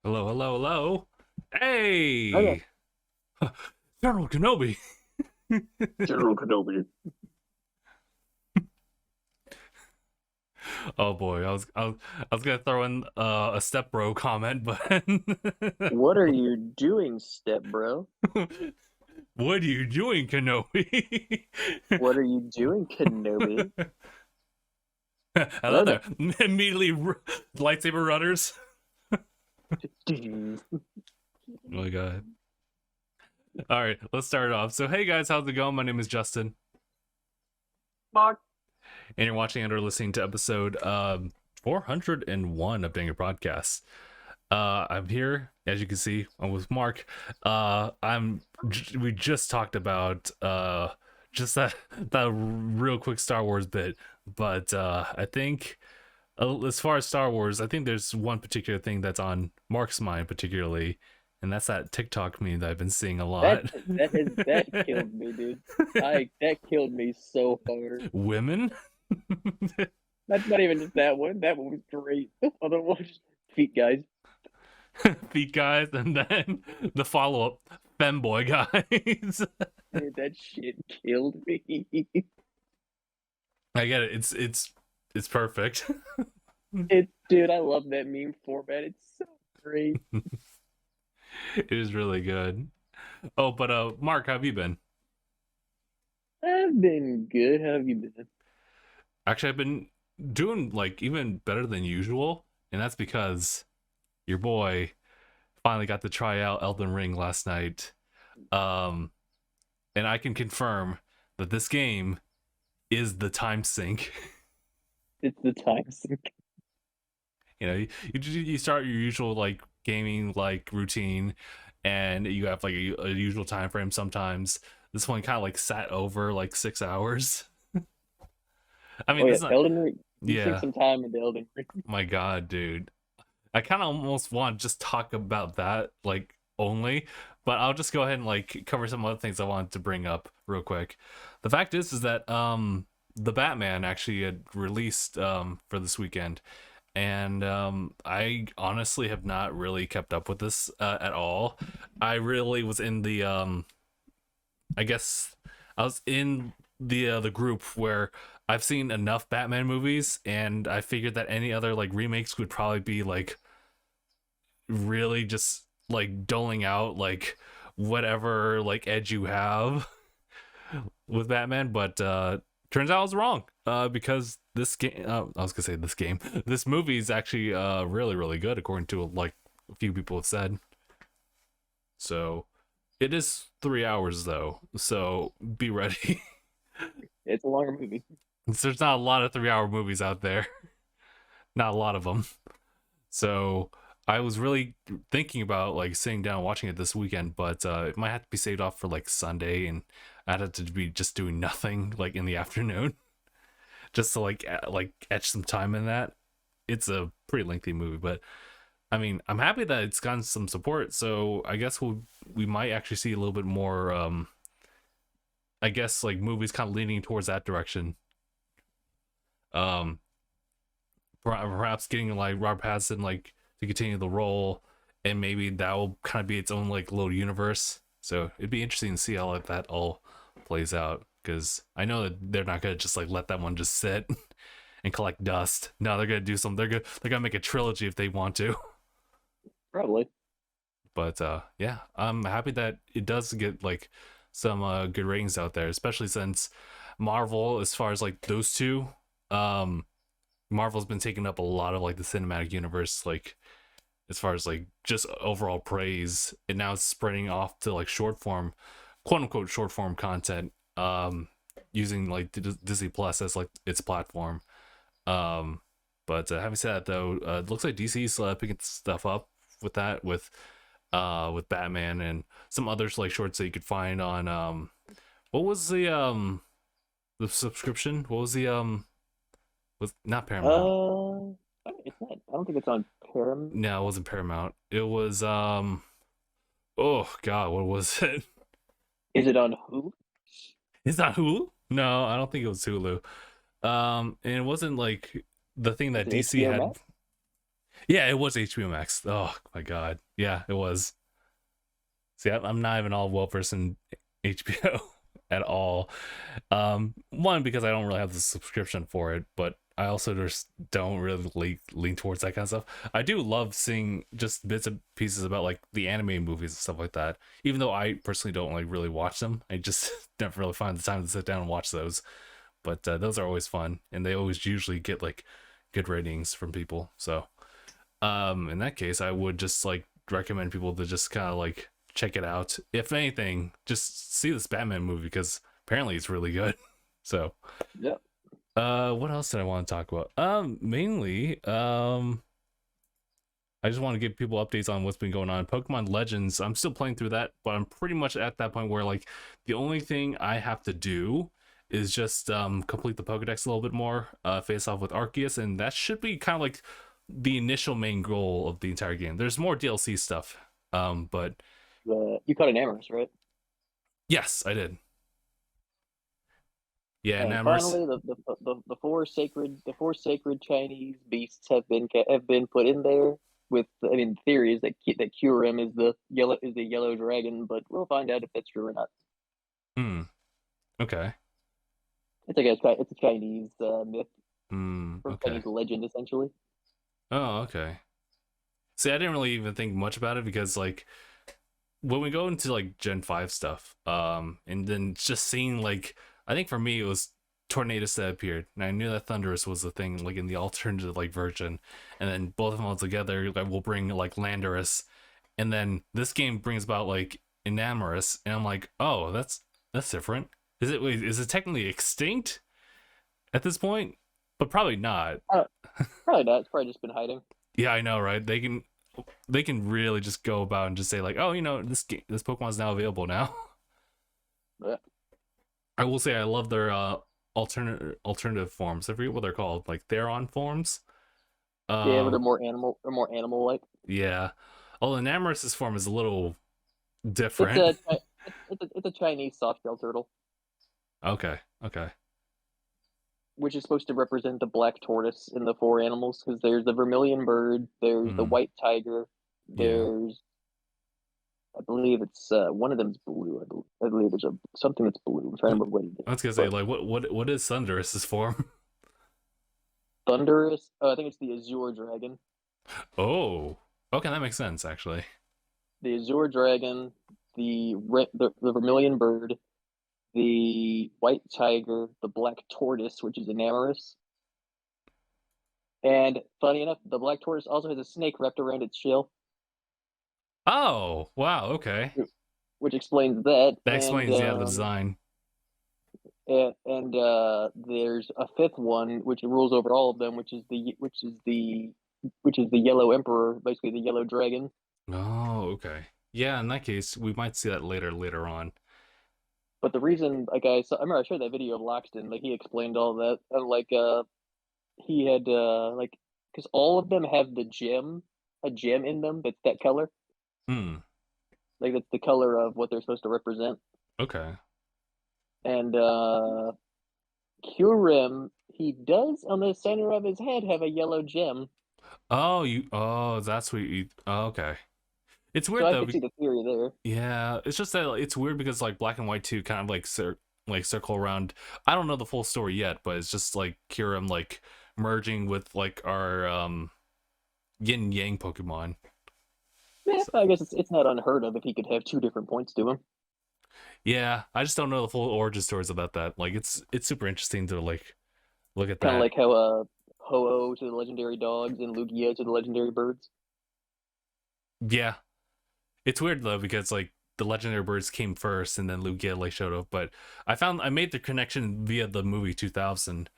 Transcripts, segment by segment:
Hello, hello, hello. Okay. Hey! General Kenobi. General Kenobi. Oh boy, I was gonna throw in a step bro comment, but What are you doing, step bro? what are you doing, Kenobi? What are you doing, Kenobi? Hello Hello there. there. Immediately lightsaber runners. Oh Oh my god. All right, let's start it off. So hey guys, how's it going? My name is Justin, Mark. and you're watching and or listening to episode 401 of DangIT Prodcast. I'm here, as you can see. I'm with Mark. We just talked about just that real quick Star Wars bit, but I think as far as Star Wars, I think there's one particular thing that's on Mark's mind particularly, and that's that TikTok meme that I've been seeing a That lot. that killed me, dude. That killed me so hard. Women. That's not even just that one. That one was great. The other one was just feet guys. Feet guys, and then the follow-up femboy guys. Dude, that shit killed me. I get it. It's perfect. Dude, I love that meme format. It's so great. It is really good. Oh, but Mark, how have you been? I've been good. How have you been? Actually, I've been doing like even better than usual, and that's because your boy finally got to try out Elden Ring last night. Um, and I can confirm that this game is the time sink. It's the time sync. You start your usual like gaming like routine, and you have like a usual time frame. Sometimes this one kind of like sat over like 6 hours. I mean, Oh yeah, this is not. Elden Ring. You sink Yeah, some time into Elden Ring. my God, dude. I kind of almost want to just talk about that like only, but I'll just go ahead and like cover some other things I wanted to bring up real quick. The fact is that the Batman actually had released for this weekend, and I honestly have not really kept up with this at all. I really was in the I guess I was in the group where I've seen enough Batman movies, and I figured that any other like remakes would probably be like really just like doling out like whatever like edge you have with Batman. But turns out I was wrong, because this game, I was gonna say this game, this movie is actually really really good according to like a few people have said. So it is 3 hours though, so be ready. It's a longer movie. There's not a lot of 3 hour movies out there. Not a lot of them. So I was really thinking about like sitting down and watching it this weekend, but it might have to be saved off for like Sunday, and I'd have to be just doing nothing like in the afternoon, just to like etch some time in that. It's a pretty lengthy movie, but I mean, I'm happy that it's gotten some support. So I guess we might actually see a little bit more. I guess like movies kind of leaning towards that direction. Um, perhaps getting like Rob Pattinson like to continue the role, and maybe that will kind of be its own like little universe. So it'd be interesting to see how like that all plays out, because I know that they're not gonna just like let that one just sit and collect dust. No, they're gonna do something. They're gonna make a trilogy if they want to. Probably. But yeah, I'm happy that it does get like some good ratings out there, especially since Marvel, as far as like those two, um, Marvel's been taking up a lot of like the cinematic universe, like as far as like just overall praise, and now it's spreading off to like short form, quote unquote short form content, using like Disney Plus as like its platform. Um, but having said that though, it looks like DC's picking stuff up with that, with Batman and some others like shorts that you could find on what was the subscription? What was the was not Paramount. It's not. I don't think it's on Paramount. No, it wasn't Paramount. It was oh god, what was it? Is it on Hulu? It's not Hulu? No, I don't think it was Hulu. And it wasn't like the thing Is that it DC HBO had. Max? Yeah, it was HBO Max. Oh my god. Yeah, it was. See, I'm not even all well versed in HBO at all. One, because I don't really have the subscription for it, but I also just don't really lean towards that kind of stuff. I do love seeing just bits and pieces about like the anime movies and stuff like that. Even though I personally don't like really watch them, I just never really find the time to sit down and watch those. But those are always fun, and they always usually get like good ratings from people. So in that case, I would just like recommend people to just kind of like check it out. If anything, just see this Batman movie because apparently it's really good. So Yeah. what else did I want to talk about? Mainly I just want to give people updates on what's been going on. Pokemon Legends, I'm still playing through that, but I'm pretty much at that point where like the only thing I have to do is just complete the Pokedex a little bit more, face off with Arceus, and that should be kind of like the initial main goal of the entire game. There's more DLC stuff, but You caught Enamorous, right? yes, I did. Yeah, And Enamors. finally, the four sacred Chinese beasts have been put in there. With, I mean, the theory is that Kyurem is the yellow dragon, but we'll find out if that's true or not. Hmm. Okay. It's a Chinese myth Hmm. or Okay. Chinese legend, essentially. Oh, okay. See, I didn't really even think much about it because like when we go into like Gen 5 stuff, and then just seeing like I think for me it was Tornadus that appeared. And I knew that Thunderous was the thing, like in the alternative like version. And then both of them all together like will bring like Landorus. And then this game brings about like Enamorous, and I'm like, oh, that's different. Is it technically extinct at this point? But probably not. Uh, Probably not. It's probably just been hiding. Yeah, I know, right? They can really just go about and just say like, oh, this Pokemon's now available now. Yeah, I will say I love their alternative forms. I forget what they're called, like Theron forms. yeah, but they're Um, more animal like. yeah. Oh, Enamorous' form is a little It's different. a it's a Chinese soft-shell turtle, Okay, okay, which is supposed to represent the black tortoise in the four animals. Because there's the vermilion bird, there's the mm, white tiger, yeah. there's I believe it's one of them's blue. I believe there's something that's blue. I'm trying to remember what it is. I was gonna say But like what is Thunderous's form? thunderous. Oh, I think it's the azure dragon. Oh, okay, that makes sense actually. The azure dragon, the vermilion bird, the white tiger, the black tortoise, which is Enamorous. And funny enough, the black tortoise also has a snake wrapped around its shell, Oh, wow, okay. which explains that. That explains yeah the design. There's a fifth one which rules over all of them, which is the yellow emperor, basically the yellow dragon. Oh, okay. Yeah, in that case, we might see that later on. But the reason, like I remember I showed that video of Loxton, like he explained all that, and like he had like because all of them have a gem in them that's that color, Hmm. like that's the color of what they're supposed to represent. Okay. And Kyurem, he does on the center of his head have a yellow gem, Oh, that's what you. Oh, okay. It's so weird I though. could see the theory there. Yeah, it's just that it's weird because like Black and White 2 kind of like circle around. I don't know the full story yet, but it's just like Kirim like merging with like our yin and yang Pokemon. Yeah, So, I guess it's not unheard of if he could have two different points to him. yeah, I just don't know the full origin stories about that. Like it's super interesting to like look at Kind of that. like how Ho-Oh to the legendary dogs and Lugia to the legendary birds. Yeah, it's weird though because like the legendary birds came first and then Lugia like showed up, but I made the connection via the movie 2000,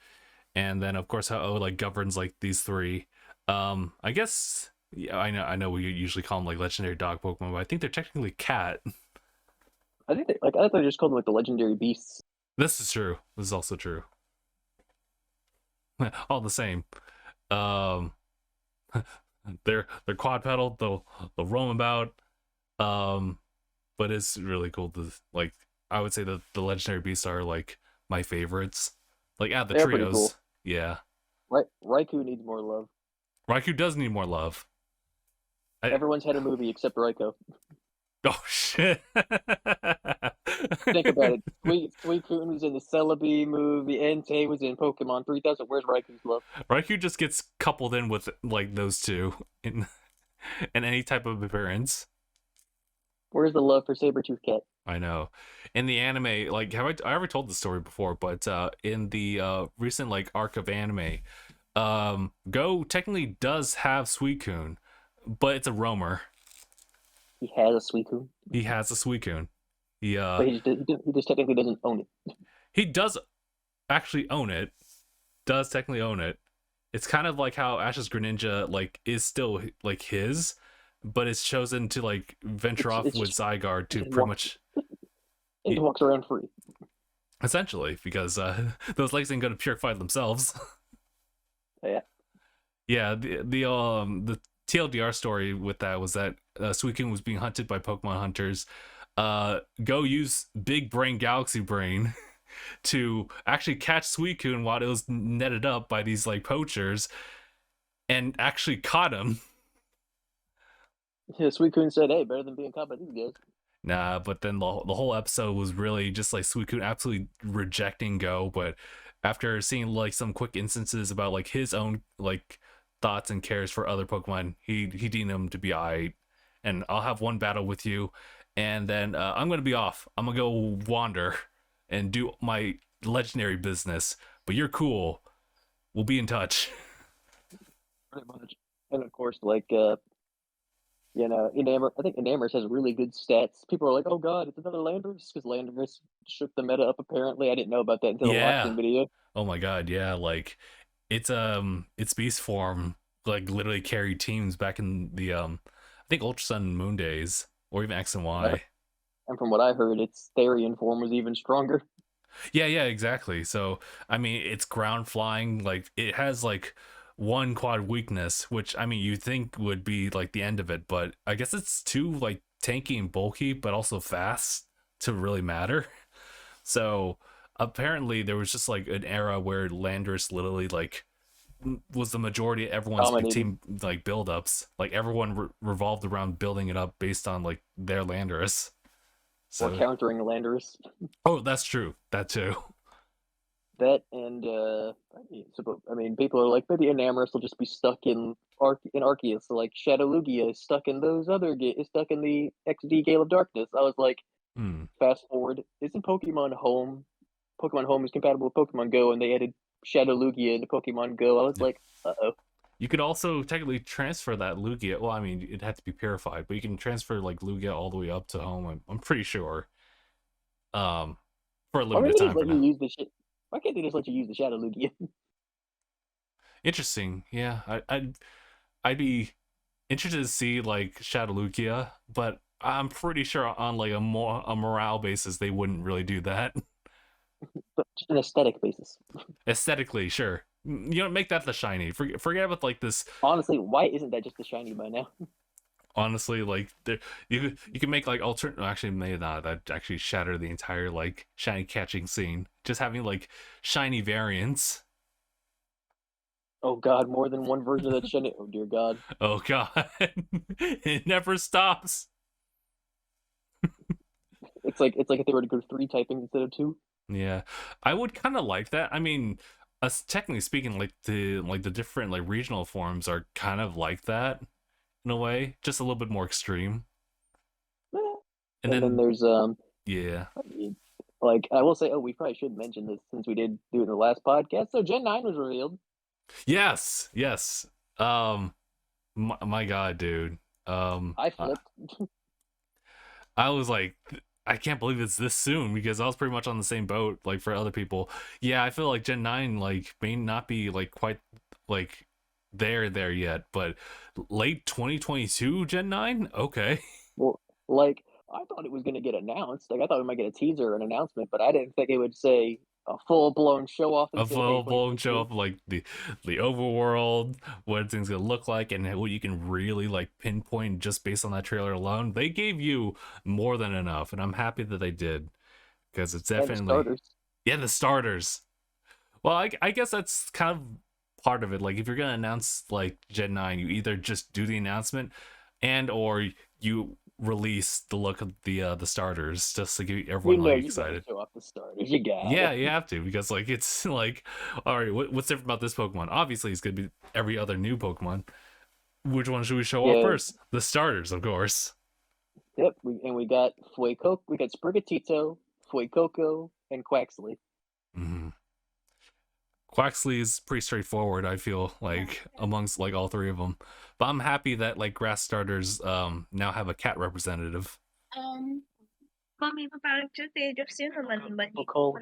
and then of course how like governs like these three. I guess yeah, I know we usually call them like legendary dog Pokemon, but I think they're technically cat. I thought they just called them like the legendary beasts. This is true. This is also true. All the same. Um, they're quadpedal. They'll roam about. Um, but it's really cool to like. I would say that the legendary beasts are like my favorites. Like out of the They're pretty trios, cool. yeah. Right, Riku needs more love. Riku does need more love. Everyone's had a movie except Riku. Oh shit! Think about it. Suicune was in the Celebi movie. Entei was in Pokemon 3000. Where's Riku's love? Riku just gets coupled in with like those two in any type of appearance. Where's the love for Sabretooth Cat? I know. In the anime, like, I ever told the story before? But in the recent like arc of anime, Go technically does have Suicune, but it's a roamer. He has a Suicune. He has a Suicune. But he just technically doesn't own it. He does actually own it. Does technically own it. It's kind of like how Ash's Greninja like is still like his, but it's chosen to like venture off with Zygarde to pretty much. He walks around free. Essentially, because those legs ain't gonna purify themselves. Yeah. Yeah, the TLDR story with that was that Suicune was being hunted by Pokemon hunters. Go use Big Brain Galaxy Brain to actually catch Suicune while it was netted up by these like poachers, and actually caught him. Yeah, Suicune said, "Hey, better than being caught by these guys." Nah, but then the whole episode was really just like Suicune absolutely rejecting Go, but after seeing like some quick instances about like his own like thoughts and cares for other Pokemon, he deemed them to be alright. And I'll have one battle with you, and then I'm gonna be off. I'm gonna go wander and do my legendary business. But you're cool. We'll be in touch. Pretty much. And of course, like I think Enamorous has really good stats. People are like, "Oh God, it's another Landorus," because Landorus shook the meta up. Apparently, I didn't know about that until the Lockton video. Oh my God, yeah, like its beast form like literally carried teams back in the I think Ultra Sun and Moon days, or even X and Y. And from what I heard, its Therian form was even stronger. Yeah, exactly. So I mean, it's ground flying. Like it has like one quad weakness, which I mean you think would be like the end of it, but I guess it's too like tanky and bulky, but also fast to really matter. So apparently there was just like an era where Landorus literally like was the majority of everyone's team like buildups. Like everyone revolved around building it up based on like their Landorus. So, or countering Landorus. Oh, that's true. That too. That and I mean, people are like, maybe Enamorous will just be stuck in Arceus. So like Shadow Lugia is stuck in those other is stuck in the XD Gale of Darkness. I was like, fast forward, isn't Pokemon Home? Pokemon Home is compatible with Pokemon Go, and they added Shadow Lugia into Pokemon Go. I was like, uh-oh. You could also technically transfer that Lugia. Well, I mean, it had to be purified, but you can transfer like Lugia all the way up to Home. I'm pretty sure. For a limited time. Why can't they just let you use the Shadow Lugia? Interesting. Yeah, I'd be interested to see like Shadow Lugia, but I'm pretty sure on like a morale basis they wouldn't really do that. Just an aesthetic basis. Aesthetically, sure. You know, make that the shiny. Forget about like this. Honestly, why isn't that just the shiny by now? Honestly, like you can make like alternate. Actually, maybe not. That actually shatter the entire like shiny catching scene. Just having like shiny variants. Oh God, more than one version of that shiny. Oh dear God. Oh God, it never stops. It's like if they were to go 3 typings instead of 2. Yeah, I would kind of like that. I mean, technically speaking, like the different like regional forms are kind of like that in a way, just a little bit more extreme. And then there's yeah. Like I will say, we probably should mention this since we did do it in the last podcast. So Gen 9 was revealed. Yes. My God, dude. I flipped. I was like, I can't believe it's this soon, because I was pretty much on the same boat. Like for other people, yeah, I feel like Gen 9 like may not be like quite like there yet, but late 2022 Gen 9. Okay. Well, like I thought it was gonna get announced. Like I thought we might get a teaser or an announcement, but I didn't think it would say a full-blown show off. A full-blown show off, like the overworld, what things gonna look like, and what you can really like pinpoint just based on that trailer alone. They gave you more than enough, and I'm happy that they did, because it's definitely the the starters. Well, I guess that's kind of part of it. Like if you're gonna announce like Gen 9, you either just do the announcement and or you release the look of the starters just to get everyone like You gotta excited. show off the starters. You got Yeah, it. you have to, because like it's like, all right, what's different about this Pokemon? Obviously, it's gonna be every other new Pokemon. Which one should we show off Yeah. first? The starters, of course. Yep. We got Fuecoco, we got Sprigatito, Fuecoco, and Quaxley. Mm-hmm. Quaxley is pretty straightforward, I feel like, amongst like all three of them. But I'm happy that like grass starters now have a cat representative. Conมีประมาณชุดเดียวเสียงมันมัน We'll call her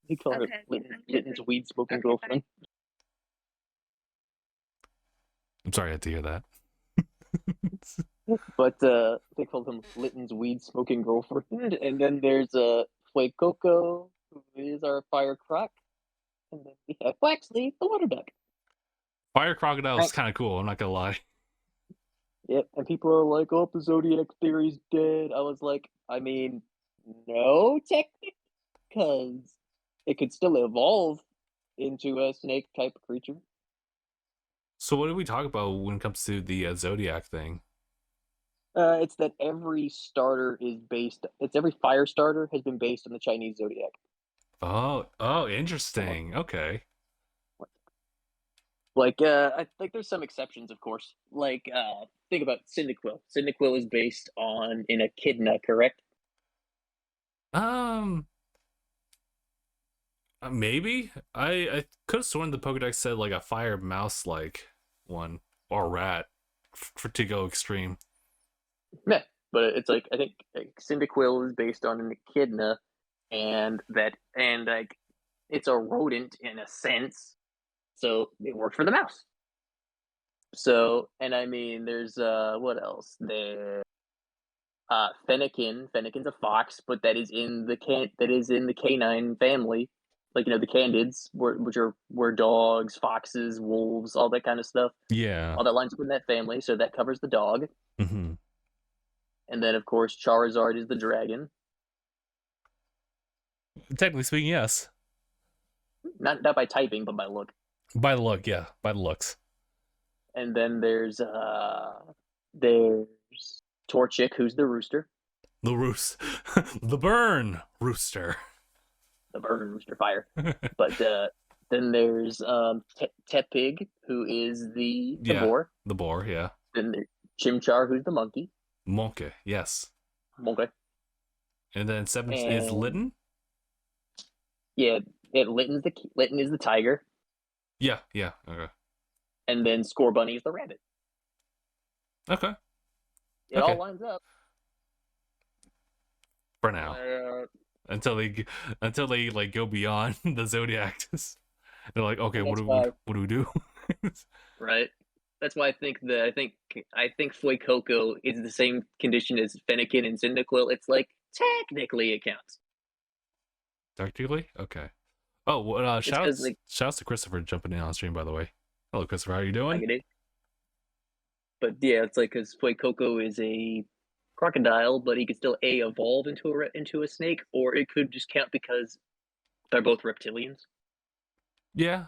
we call her Litten's weed smoking girlfriend. I'm sorry I had to hear that. But they called him Litten's weed smoking girlfriend. And then there's Fuecoco, who is our fire croc. And then we have Quaxley, the water duck. Fire Crocodile is kind of cool, I'm not gonna lie. Yep, and people are like, oh, the Zodiac theory's dead. I was like, I mean, no, technically, because it could still evolve into a snake-type creature. So what did we talk about when it comes to the Zodiac thing? It's that every starter is based, every fire starter has been based on the Chinese Zodiac. Oh, interesting. Okay. Like, I think there's some exceptions, of course. Like, think about Cyndaquil. Cyndaquil is based on an echidna, correct? Maybe I could have sworn the Pokedex said like a fire mouse like one or rat to go extreme. Yeah, but it's like I think Cyndaquil is based on an echidna, and like it's a rodent in a sense, so it worked for the mouse. So, and I mean, there's what else? There, Fennekin. Fennekin's a fox, but that is in the canine family. Like the Candids, which were dogs, foxes, wolves, all that kind of stuff. Yeah. All that lines up in that family, so that covers the dog. Mm-hmm. And then, of course, Charizard is the dragon. Technically speaking, yes. Not by typing, but by look. By the look, yeah. By the looks. And then there's Torchic, who's the rooster. The burn rooster. The burn rooster fire. But then there's Tepig, who is the boar. The boar, yeah. Then there's Chimchar, who's the monkey. Monkey, yes. Monkey. And then seventh is Litten. Yeah, Litten is the tiger. Yeah, okay. And then Scorbunny is the rabbit. Okay. It all lines up. For now. Until they like go beyond the Zodiacs. They're like, okay, what do we do? Right. That's why I think Fuecoco is the same condition as Fennekin and Cyndaquil. It's like technically it counts. Technically? Okay. Oh, well, shout outs to Christopher jumping in on stream, by the way. Hello, Christopher. How are you doing? But yeah, it's like because Fuecoco is a crocodile, but he could still evolve into a snake, or it could just count because they're both reptilians. Yeah,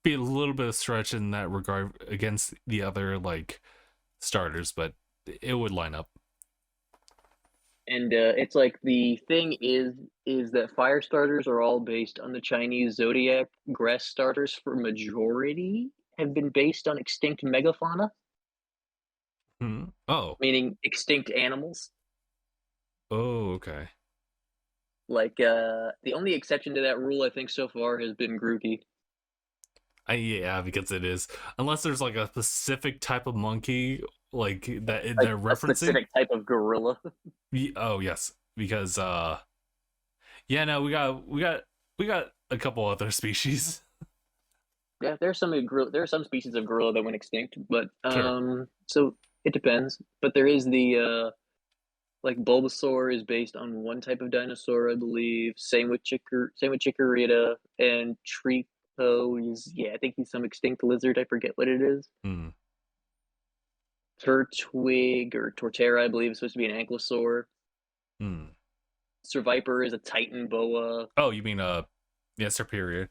be a little bit of stretch in that regard against the other like starters, but it would line up. And it's like the thing is that fire starters are all based on the Chinese Zodiac. Grass starters, for majority, have been based on extinct megafauna. Oh. Meaning extinct animals. Oh, okay. Like, the only exception to that rule, I think, so far has been Grookey. Yeah, because it is. Unless there's, like, a specific type of monkey, like, that they're referencing. A specific type of gorilla. Oh, yes. Because, yeah, no, we got a couple other species. Yeah, there are some species of gorilla that went extinct, but, Sure. So it depends. But there is the, like Bulbasaur is based on one type of dinosaur, I believe. Same with Chikorita, and Trico is, I think he's some extinct lizard. I forget what it is. Turtwig or Torterra, I believe, is supposed to be an ankylosaur. Sir Viper is a Titan boa. Oh, you mean Superior?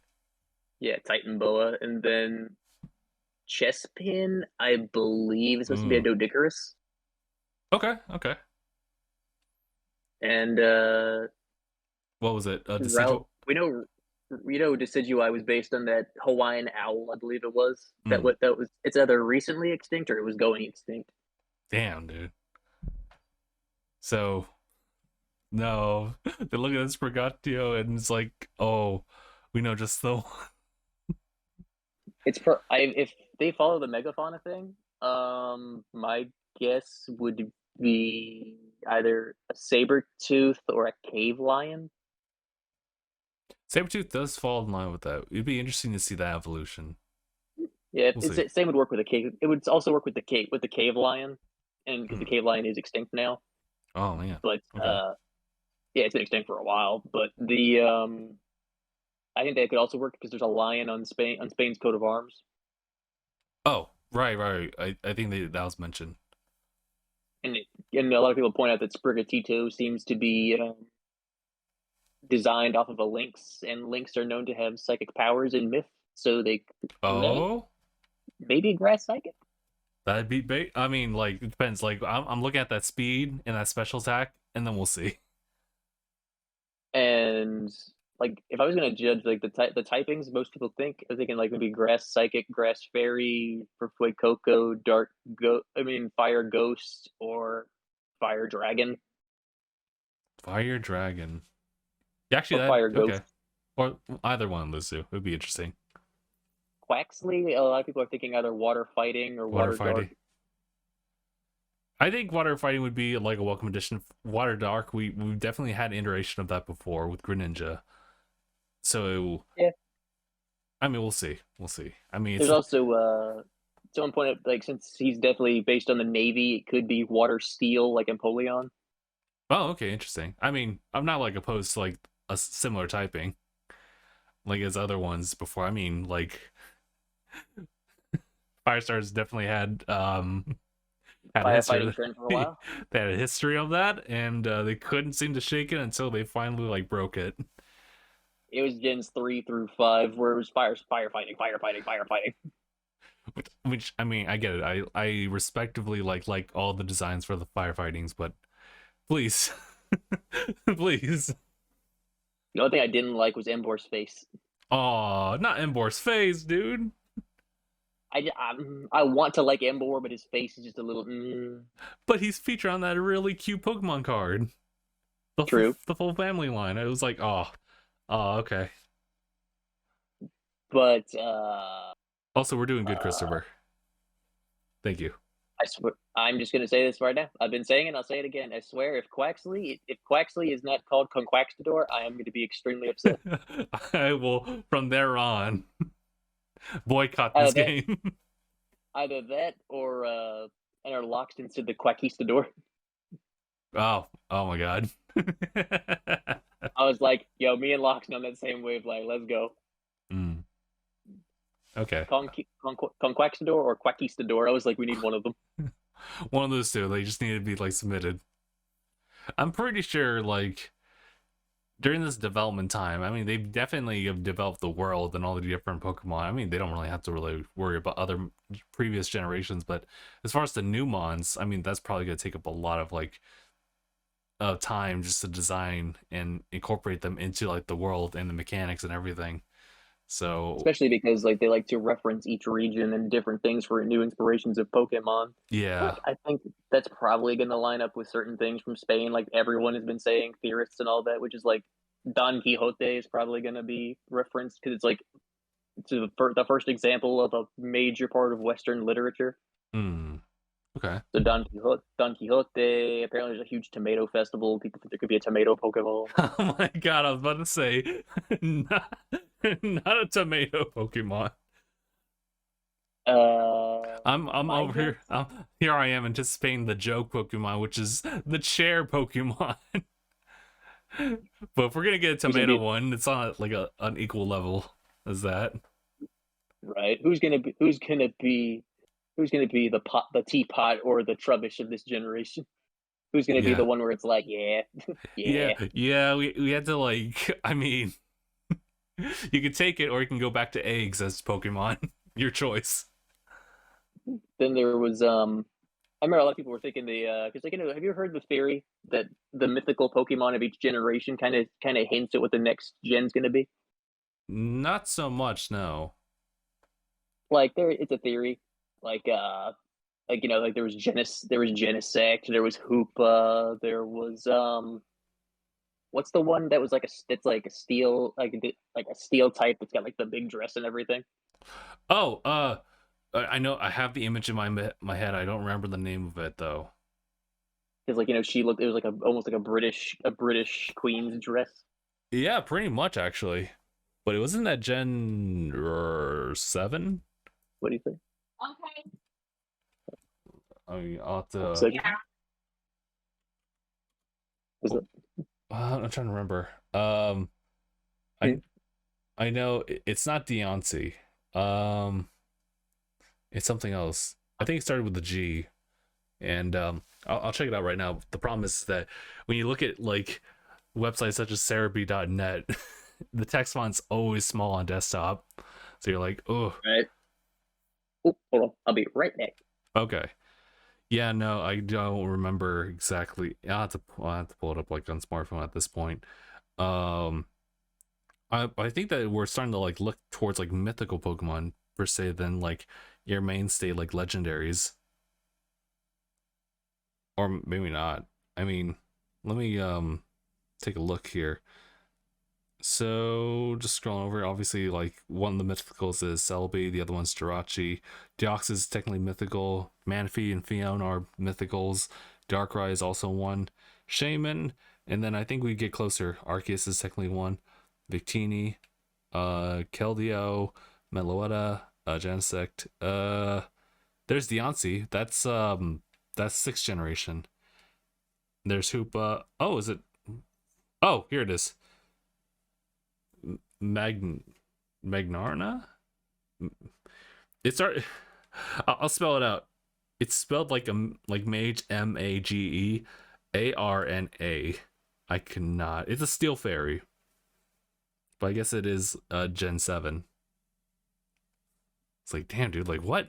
Yeah, Titan Boa, and then Chespin, I believe, is supposed to be a Doedicurus. Okay, okay. And What was it? Rel- Deciduous? we know Decidueye was based on that Hawaiian owl, I believe it was. That Mm. that was it's either recently extinct or it was going extinct. Damn, dude. So no, they look at this Sprigatio and it's like, oh, we know just the one. If they follow the Megafauna thing, my guess would be either a saber tooth or a cave lion. Sabretooth does fall in line with that. It'd be interesting to see that evolution. Yeah, We'll see. same would work with a cave. It would also work with the cave lion, and because the Hmm. cave lion is extinct now. Oh man. But Okay. yeah, it's been extinct for a while. But the I think that could also work because there's a lion on Spain's coat of arms, Oh, right. I think that was mentioned. and and a lot of people point out that Sprigatito seems to be designed off of a lynx, and lynx are known to have psychic powers in myth, so they Oh, maybe grass psychic. that'd be big. I mean, like it depends. Like I'm looking at that speed and that special attack, and then we'll see. And like, if I was gonna judge like the typings, most people think are thinking like maybe grass psychic, grass fairy, Coco, fire ghost, or fire dragon, Fire dragon. Actually, or that fire okay. ghost. Or either one of those two. It would be interesting. Quaxley, a lot of people are thinking either water fighting or Water water fighting. dark. I think water fighting would be like a welcome addition. Water dark, we've definitely had an iteration of that before with Greninja. So Yeah. I mean, we'll see. We'll see. I mean, it's There's also someone pointed out, like, since he's definitely based on the Navy, it could be water steel like Empoleon. oh, okay, interesting. I mean, I'm not like opposed to like a similar typing like as other ones before. I mean, like Firestars definitely had a history. Firefighting trend for a while. They had a history of that, and they couldn't seem to shake it until they finally like broke it. It was gens 3 through 5 where it was firefighting. Which I mean, I get it. I respectively like all the designs for the firefightings, but please, please. The only thing I didn't like was Embor's face. Oh, not Embor's face, dude. I want to like Embor, but his face is just a little. But he's featured on that really cute Pokemon card. True. The full family line. It was like, oh, okay. But Also, we're doing good, Christopher. Thank you. I swear, I'm just gonna say this right now. I've been saying it. I'll say it again. I swear, if Quaxley is not called Conquaxtador, I am going to be extremely upset. I will, from there on, boycott this game. Either that or enter Loxton to the Quackistador. Oh my god. I was like, yo, me and Loxton on that same wavelength. Let's go. Okay. Conquaxtador or Quackistador. I was like, we need one of them. One of those two. They just need to be like submitted. I'm pretty sure like during this development time, I mean, they definitely have developed the world and all the different Pokemon. I mean, they don't really have to really worry about other previous generations, but as far as the new mons, I mean, that's probably going to take up a lot of like time just to design and incorporate them into like the world and the mechanics and everything. So especially because like they like to reference each region and different things for new inspirations of Pokemon. yeah, I think that's probably going to line up with certain things from Spain, like everyone has been saying, theorists and all that, which is like Don Quixote is probably going to be referenced because it's like the first example of a major part of Western literature. Okay. So Don Quixote. Apparently, there's a huge tomato festival. People think there could be a tomato Pokemon. Oh my god! I was about to say, not a tomato Pokemon. I'm over here. Here I am anticipating the joke Pokemon, which is the chair Pokemon. But if we're gonna get a tomato one, it's on like an equal level as that. Right? Who's gonna be the teapot or the Trubbish of this generation? Who's gonna be the one where it's like, yeah. We had to like. I mean, You can take it, or you can go back to eggs as Pokemon. Your choice. Then there was I remember a lot of people were thinking because like have you heard the theory that the mythical Pokemon of each generation kind of hints at what the next gen's gonna be? Not so much, no. Like it's a theory. Like like there was Genesect, there was Hoopa, there was what's the one that was like it's like a steel like a steel type that's got like the big dress and everything. Oh, I know. I have the image in my head. I don't remember the name of it though. Because like she looked, it was like almost like a British queen's dress. Yeah, pretty much actually. But it wasn't that Gen 7. What do you think? Okay. I mean, I'll have to. So, Yeah. was it? I'm trying to remember. I know it's not DangIT. It's something else. I think it started with the G, and I'll check it out right now. The problem is that when you look at like websites such as Cerebi.net, the text font's always small on desktop, so you're like, oh. Right. Oh, hold on. I'll be right back. Okay. Yeah, no, I don't remember exactly. I'll have to pull it up like on smartphone at this point. I think that we're starting to like look towards like mythical Pokemon per se than like your mainstay like legendaries. Or maybe not. I mean, let me take a look here. So just scrolling over, obviously like one of the mythicals is Celebi, the other one's Jirachi. Deoxys is technically mythical. Manphy and Fion are mythicals. Darkrai is also one. Shaman, and then I think we get closer. Arceus is technically one. Victini, Keldeo, Meloetta, Genesect. There's DangIT. That's 6th generation. There's Hoopa. Oh, is it? Oh, here it is. Magnarna? It's I'll spell it out. It's spelled like mage, Magearna. I cannot. It's a steel fairy. But I guess it is Gen 7. It's like, damn, dude, like what?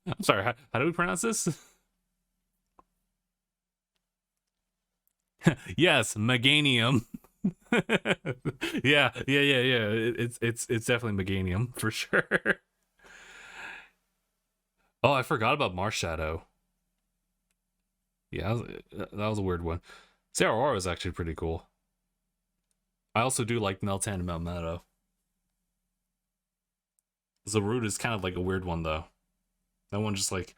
I'm sorry, how do we pronounce this? Yes, Meganium. yeah. It's definitely Meganium for sure. Oh, I forgot about Marshadow. Yeah, that was a weird one. Zeraora is actually pretty cool. I also do like Meltan and Melmetal. Zarut is kind of like a weird one though. That one just like,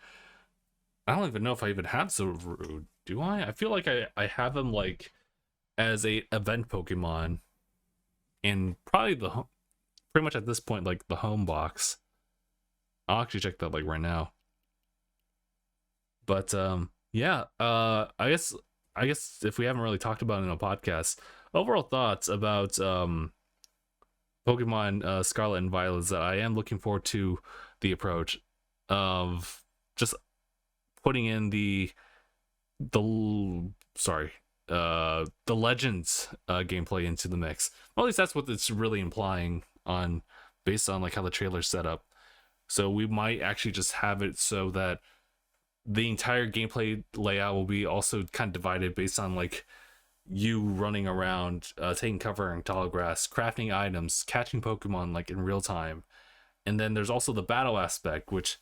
I don't even know if I even have Zarut. Do I? I feel like I have him like as a event Pokemon in probably pretty much at this point like the home box. I'll actually check that like right now. But yeah, I guess if we haven't really talked about it in a podcast, overall thoughts about Pokemon Scarlet and Violet is that I am looking forward to the approach of just putting in the Legends gameplay into the mix. Well, at least that's what it's really implying on based on like how the trailer's set up. So we might actually just have it so that the entire gameplay layout will be also kind of divided based on like you running around, taking cover in tall grass, crafting items, catching Pokemon like in real time. And then there's also the battle aspect, which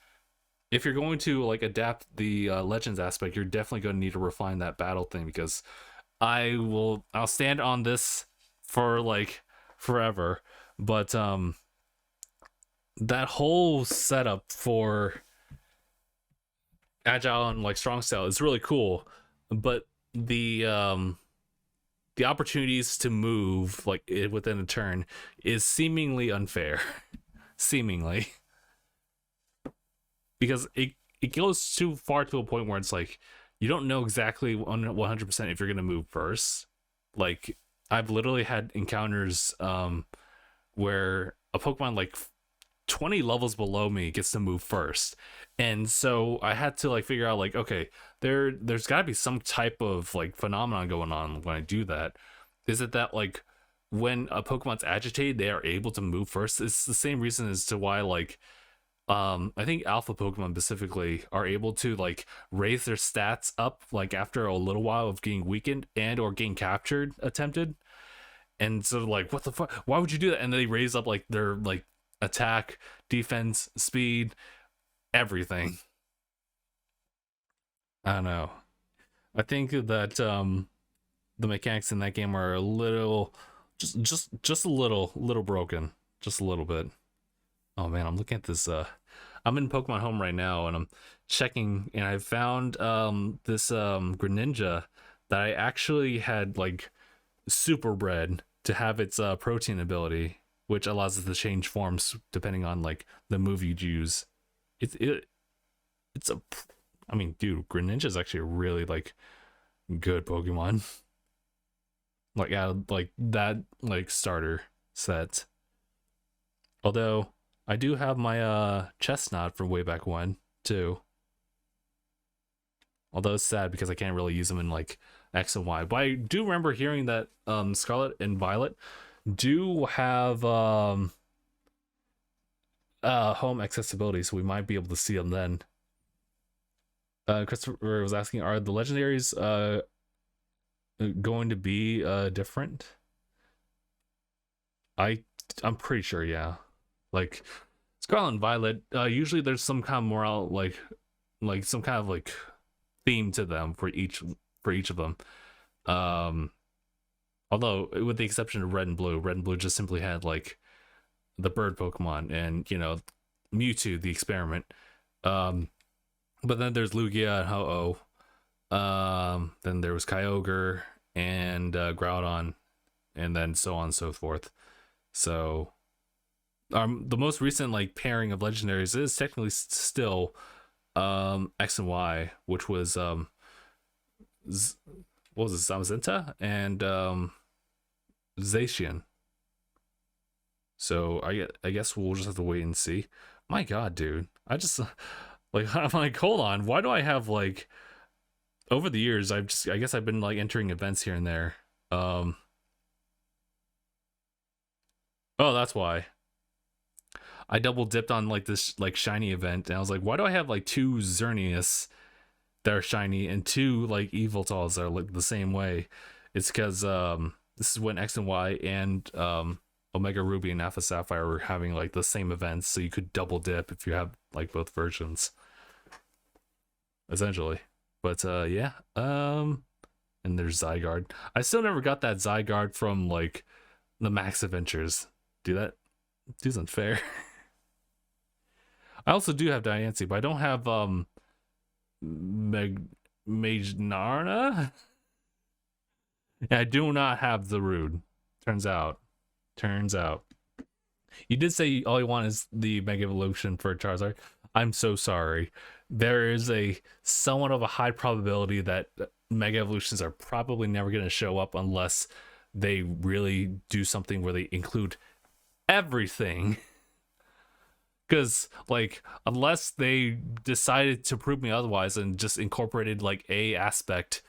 if you're going to like adapt the Legends aspect, you're definitely going to need to refine that battle thing, because I'll stand on this for like forever, but that whole setup for agile and like strong style is really cool, but the opportunities to move like within a turn is seemingly unfair. Seemingly, because it goes too far to a point where it's like you don't know exactly 100% if you're gonna move first. Like I've literally had encounters where a Pokemon like 20 levels below me gets to move first, and so I had to like figure out like, okay, there's got to be some type of like phenomenon going on when I do that. Is it that like when a Pokemon's agitated, they are able to move first. It's the same reason as to why like I think alpha Pokemon specifically are able to like raise their stats up like after a little while of getting weakened and or getting captured attempted. And so like, what the fuck? Why would you do that? And they raise up like their like attack, defense, speed, everything. I don't know. I think that the mechanics in that game are a little just a little broken. Just a little bit. Oh man, I'm looking at this I'm in Pokemon Home right now and I'm checking and I found this Greninja that I actually had like super bred to have its protein ability, which allows it to change forms depending on like the move you use. It's a, I mean, dude, Greninja is actually a really like good Pokemon. Like out of like that like starter set. Although I do have my Chestnut from way back when too. Although it's sad because I can't really use them in like X and Y. But I do remember hearing that Scarlet and Violet do have home accessibility, so we might be able to see them then. Christopher was asking, are the legendaries going to be different? I'm pretty sure, yeah. Like Scarlet and Violet, usually there's some kind of moral like some kind of like theme to them for each of them. Although with the exception of Red and Blue just simply had like the bird Pokemon and Mewtwo the experiment. But then there's Lugia and Ho-Oh. Then there was Kyogre and Groudon, and then so on and so forth. So the most recent like pairing of legendaries is technically still X and Y, which was what was it, Zamazenta and Zacian. So I guess we'll just have to wait and see. My god, dude, I just like I'm like, hold on, why do I have like over the years I guess I've been like entering events here and there. Oh, that's why. I double dipped on like this like shiny event and I was like, why do I have like 2 Xerneas that are shiny and 2 like Eviltals that are like the same way? It's because this is when X and Y and Omega Ruby and Alpha Sapphire were having like the same events, so you could double dip if you have like both versions. Essentially. But yeah. And there's Zygarde. I still never got that Zygarde from like the Max Adventures. That isn't fair. I also do have Diancie, but I don't have Magnarna. And I do not have Zarut. Turns out. You did say all you want is the Mega Evolution for Charizard. I'm so sorry. There is a somewhat of a high probability that Mega Evolutions are probably never going to show up unless they really do something where they include everything. Because like unless they decided to prove me otherwise and just incorporated like an aspect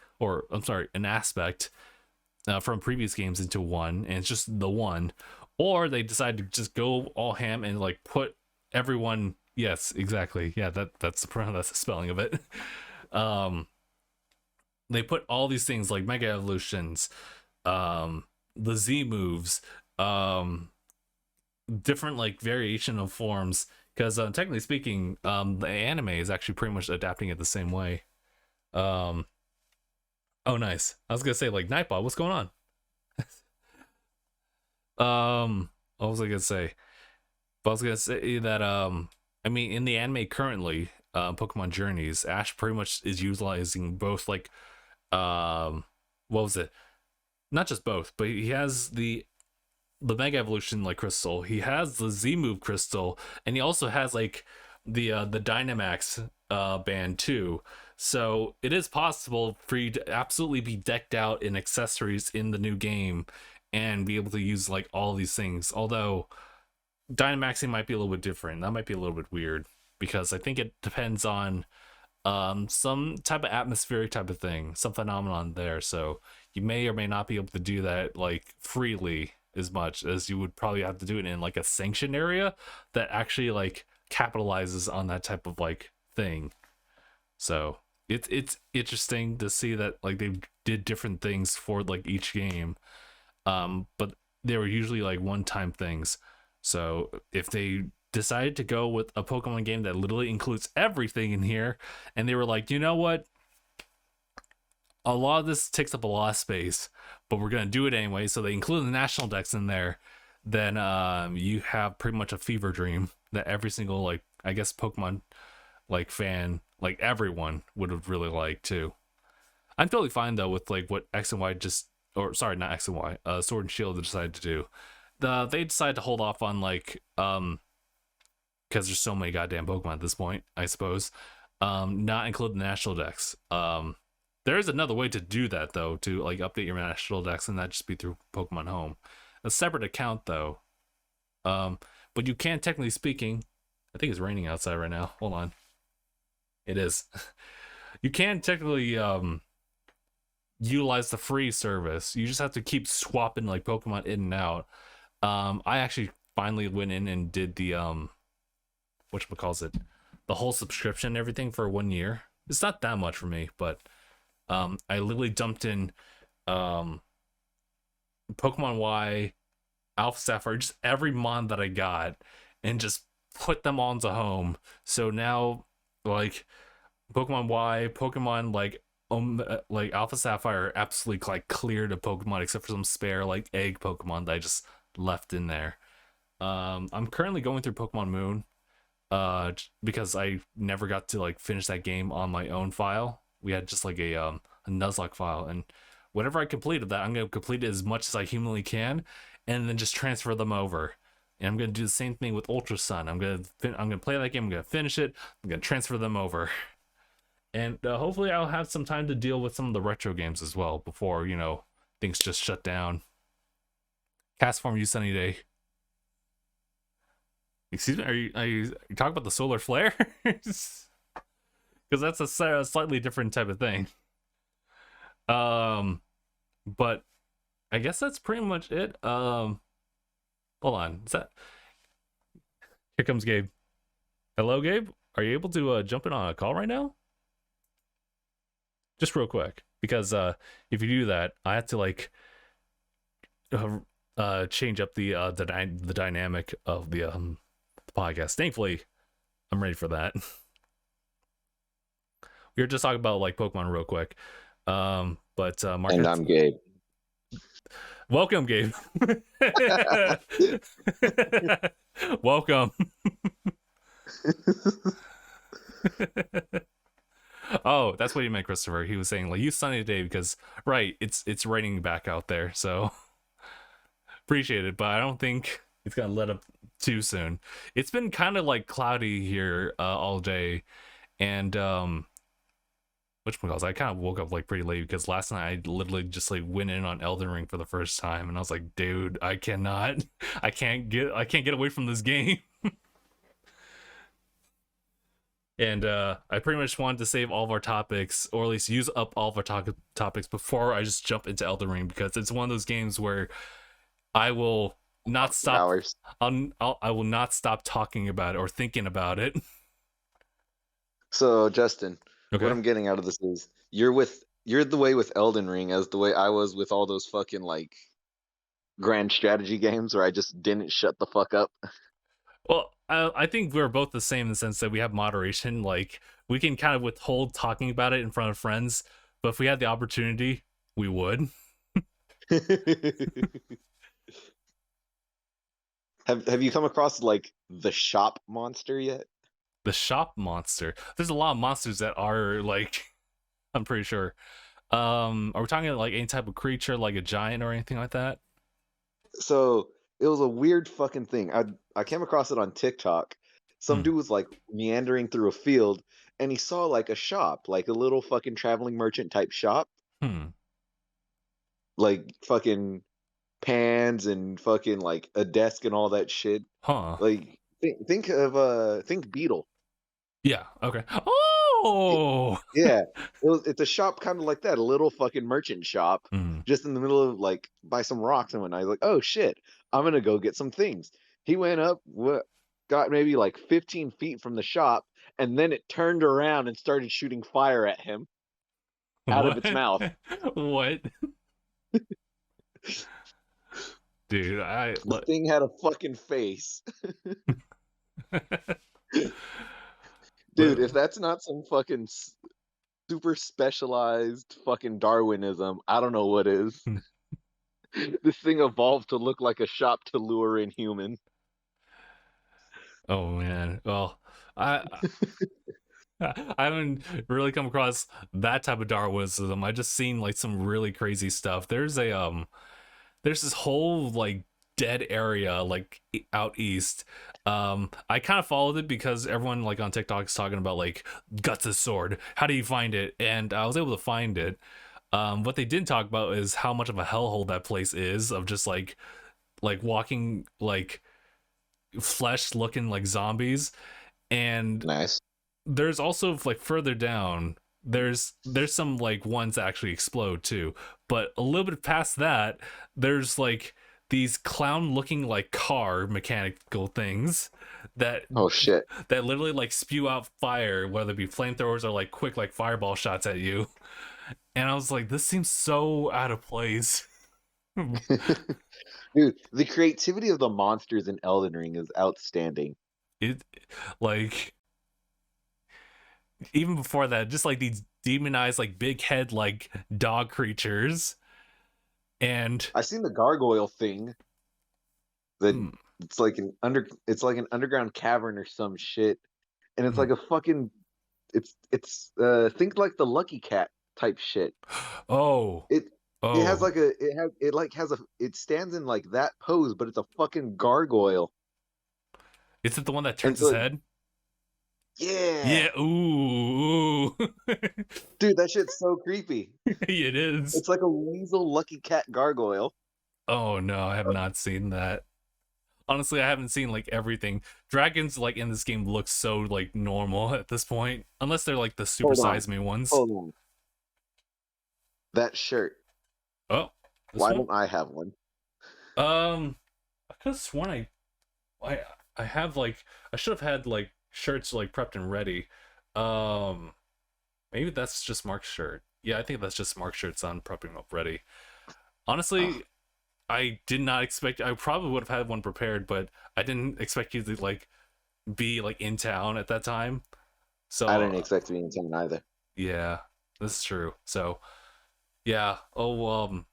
from previous games into one, and it's just the one, or they decide to just go all ham and like put everyone. Yes, exactly. Yeah, that's the spelling of it. They put all these things like Mega Evolutions, the Z moves, different like variation of forms, because technically speaking the anime is actually pretty much adapting it the same way. Oh nice. I was gonna say like Nightbot, what's going on? What was I gonna say? But I was gonna say that I mean in the anime currently, Pokemon Journeys, Ash pretty much is utilizing both like what was it, not just both, but he has the Mega Evolution like crystal, he has the Z move crystal, and he also has like the Dynamax band too. So it is possible for you to absolutely be decked out in accessories in the new game and be able to use like all these things. Although Dynamaxing might be a little bit different. That might be a little bit weird because I think it depends on some type of atmospheric type of thing, some phenomenon there. So you may or may not be able to do that like freely as much as you would probably have to do it in like a sanctioned area that actually like capitalizes on that type of like thing. So it's interesting to see that like they did different things for like each game, but they were usually like one-time things. So if they decided to go with a Pokemon game that literally includes everything in here, and they were like, you know what, a lot of this takes up a lot of space, but we're gonna do it anyway, so they include the national decks in there, then you have pretty much a fever dream that every single like I guess Pokemon like fan, like everyone would have really liked too. I'm totally fine though with like what X and Y just, or sorry, not X and Y, Sword and Shield decided to do. They decided to hold off on like because there's so many goddamn Pokemon at this point, I suppose. Not include the national decks. There is another way to do that though, to like update your national decks and not just be through Pokemon Home. A separate account though. But you can, technically speaking, I think it's raining outside right now. Hold on. It is. You can technically utilize the free service. You just have to keep swapping like Pokemon in and out. I actually finally went in and did the whatchamacallit, the whole subscription and everything for 1 year. It's not that much for me, but I literally dumped in Pokemon Y, Alpha Sapphire, just every mon that I got, and just put them onto home. So now like Pokemon Y, Pokemon like Alpha Sapphire are absolutely like cleared of Pokemon except for some spare like egg Pokemon that I just left in there. I'm currently going through Pokemon Moon because I never got to like finish that game on my own file. We had just like a Nuzlocke file, and whenever I completed that, I'm gonna complete it as much as I humanly can, and then just transfer them over. And I'm gonna do the same thing with Ultra Sun. I'm gonna play that game. I'm gonna finish it. I'm gonna transfer them over, and hopefully I'll have some time to deal with some of the retro games as well before things just shut down. Castform you sunny day. Excuse me, are you talking about the solar flare? Because that's a slightly different type of thing. But I guess that's pretty much it. Hold on. Is that? Here comes Gabe. Hello, Gabe. Are you able to jump in on a call right now? Just real quick, because if you do that, I have to like change up the dynamic of the podcast. Thankfully, I'm ready for that. We were just talking about like Pokemon real quick. But Mark, and I'm Gabe. Welcome, Gabe. Welcome. Oh, that's what he meant, Christopher. He was saying like use sunny today because right, it's raining back out there, so appreciate it, but I don't think it's gonna let up too soon. It's been kind of like cloudy here all day, and I kind of woke up like pretty late because last night I literally just like went in on Elden Ring for the first time, and I was like, dude, I can't get away from this game. And I pretty much wanted to save all of our topics, or at least use up all of our topics before I just jump into Elden Ring, because it's one of those games where I will not stop. Hours. I will not stop talking about it or thinking about it. So Justin, Okay. what I'm getting out of this is you're the way with Elden Ring as the way I was with all those fucking like grand strategy games where I just didn't shut the fuck up. Well, I think we're both the same in the sense that we have moderation. Like, we can kind of withhold talking about it in front of friends, but if we had the opportunity, we would. Have you come across like the shop monster yet? The shop monster. There's a lot of monsters that are like, I'm pretty sure. Are we talking about like any type of creature, like a giant or anything like that? So it was a weird fucking thing. I came across it on TikTok. Some dude was like meandering through a field, and he saw like a shop, like a little fucking traveling merchant type shop. Like fucking pans and fucking like a desk and all that shit. Huh. Like think Beetle. Yeah, okay. Oh, Oh. Yeah, it's a shop kind of like that, a little fucking merchant shop, Mm. just in the middle of like by some rocks and whatnot. He's like, oh shit, I'm gonna go get some things. He went up, got maybe like 15 feet from the shop, and then it turned around and started shooting fire at him out of its What? mouth. What? Dude, The thing had a fucking face. Dude, if that's not some fucking super specialized fucking Darwinism, I don't know what is. This thing evolved to look like a shop to lure in human. Oh man. Well, I I haven't really come across that type of Darwinism. I just seen like some really crazy stuff. There's this whole like dead area like out east. I kind of followed it because everyone like on TikTok is talking about like guts of sword. How do you find it? And I was able to find it. What they didn't talk about is how much of a hellhole that place is, of just like walking like flesh looking like zombies. And Nice. there's also like further down there's some like ones that actually explode too, but a little bit past that there's like these clown looking like car mechanical things that Oh shit. that literally like spew out fire, whether it be flamethrowers or like quick like fireball shots at you. And I was like, this seems so out of place. Dude, the creativity of the monsters in Elden Ring is outstanding. It like even before that, just like these demonized like big head like dog creatures. And I seen the gargoyle thing. That it's like an underground cavern or some shit. And it's like a fucking it's think like the Lucky Cat type shit. Oh. It has like it stands in like that pose, but it's a fucking gargoyle. Is it the one that turns so his head? Yeah. Yeah. Ooh. Dude, that shit's so creepy. It is. It's like a weasel Lucky Cat gargoyle. Oh no, I have not seen that. Honestly, I haven't seen like everything. Dragons like in this game look so like normal at this point, unless they're like the super size me ones. Hold on. That shirt. Oh. Why don't I have one? I could have sworn I have like I should have had like shirts like prepped and ready. Maybe that's just Mark's shirt. Yeah, I think that's just Mark's shirts on prepping up ready. Honestly, I did not expect. I probably would have had one prepared, but I didn't expect you to like be like in town at that time. So I didn't expect to be in town either. Yeah, this is true. So yeah. Oh,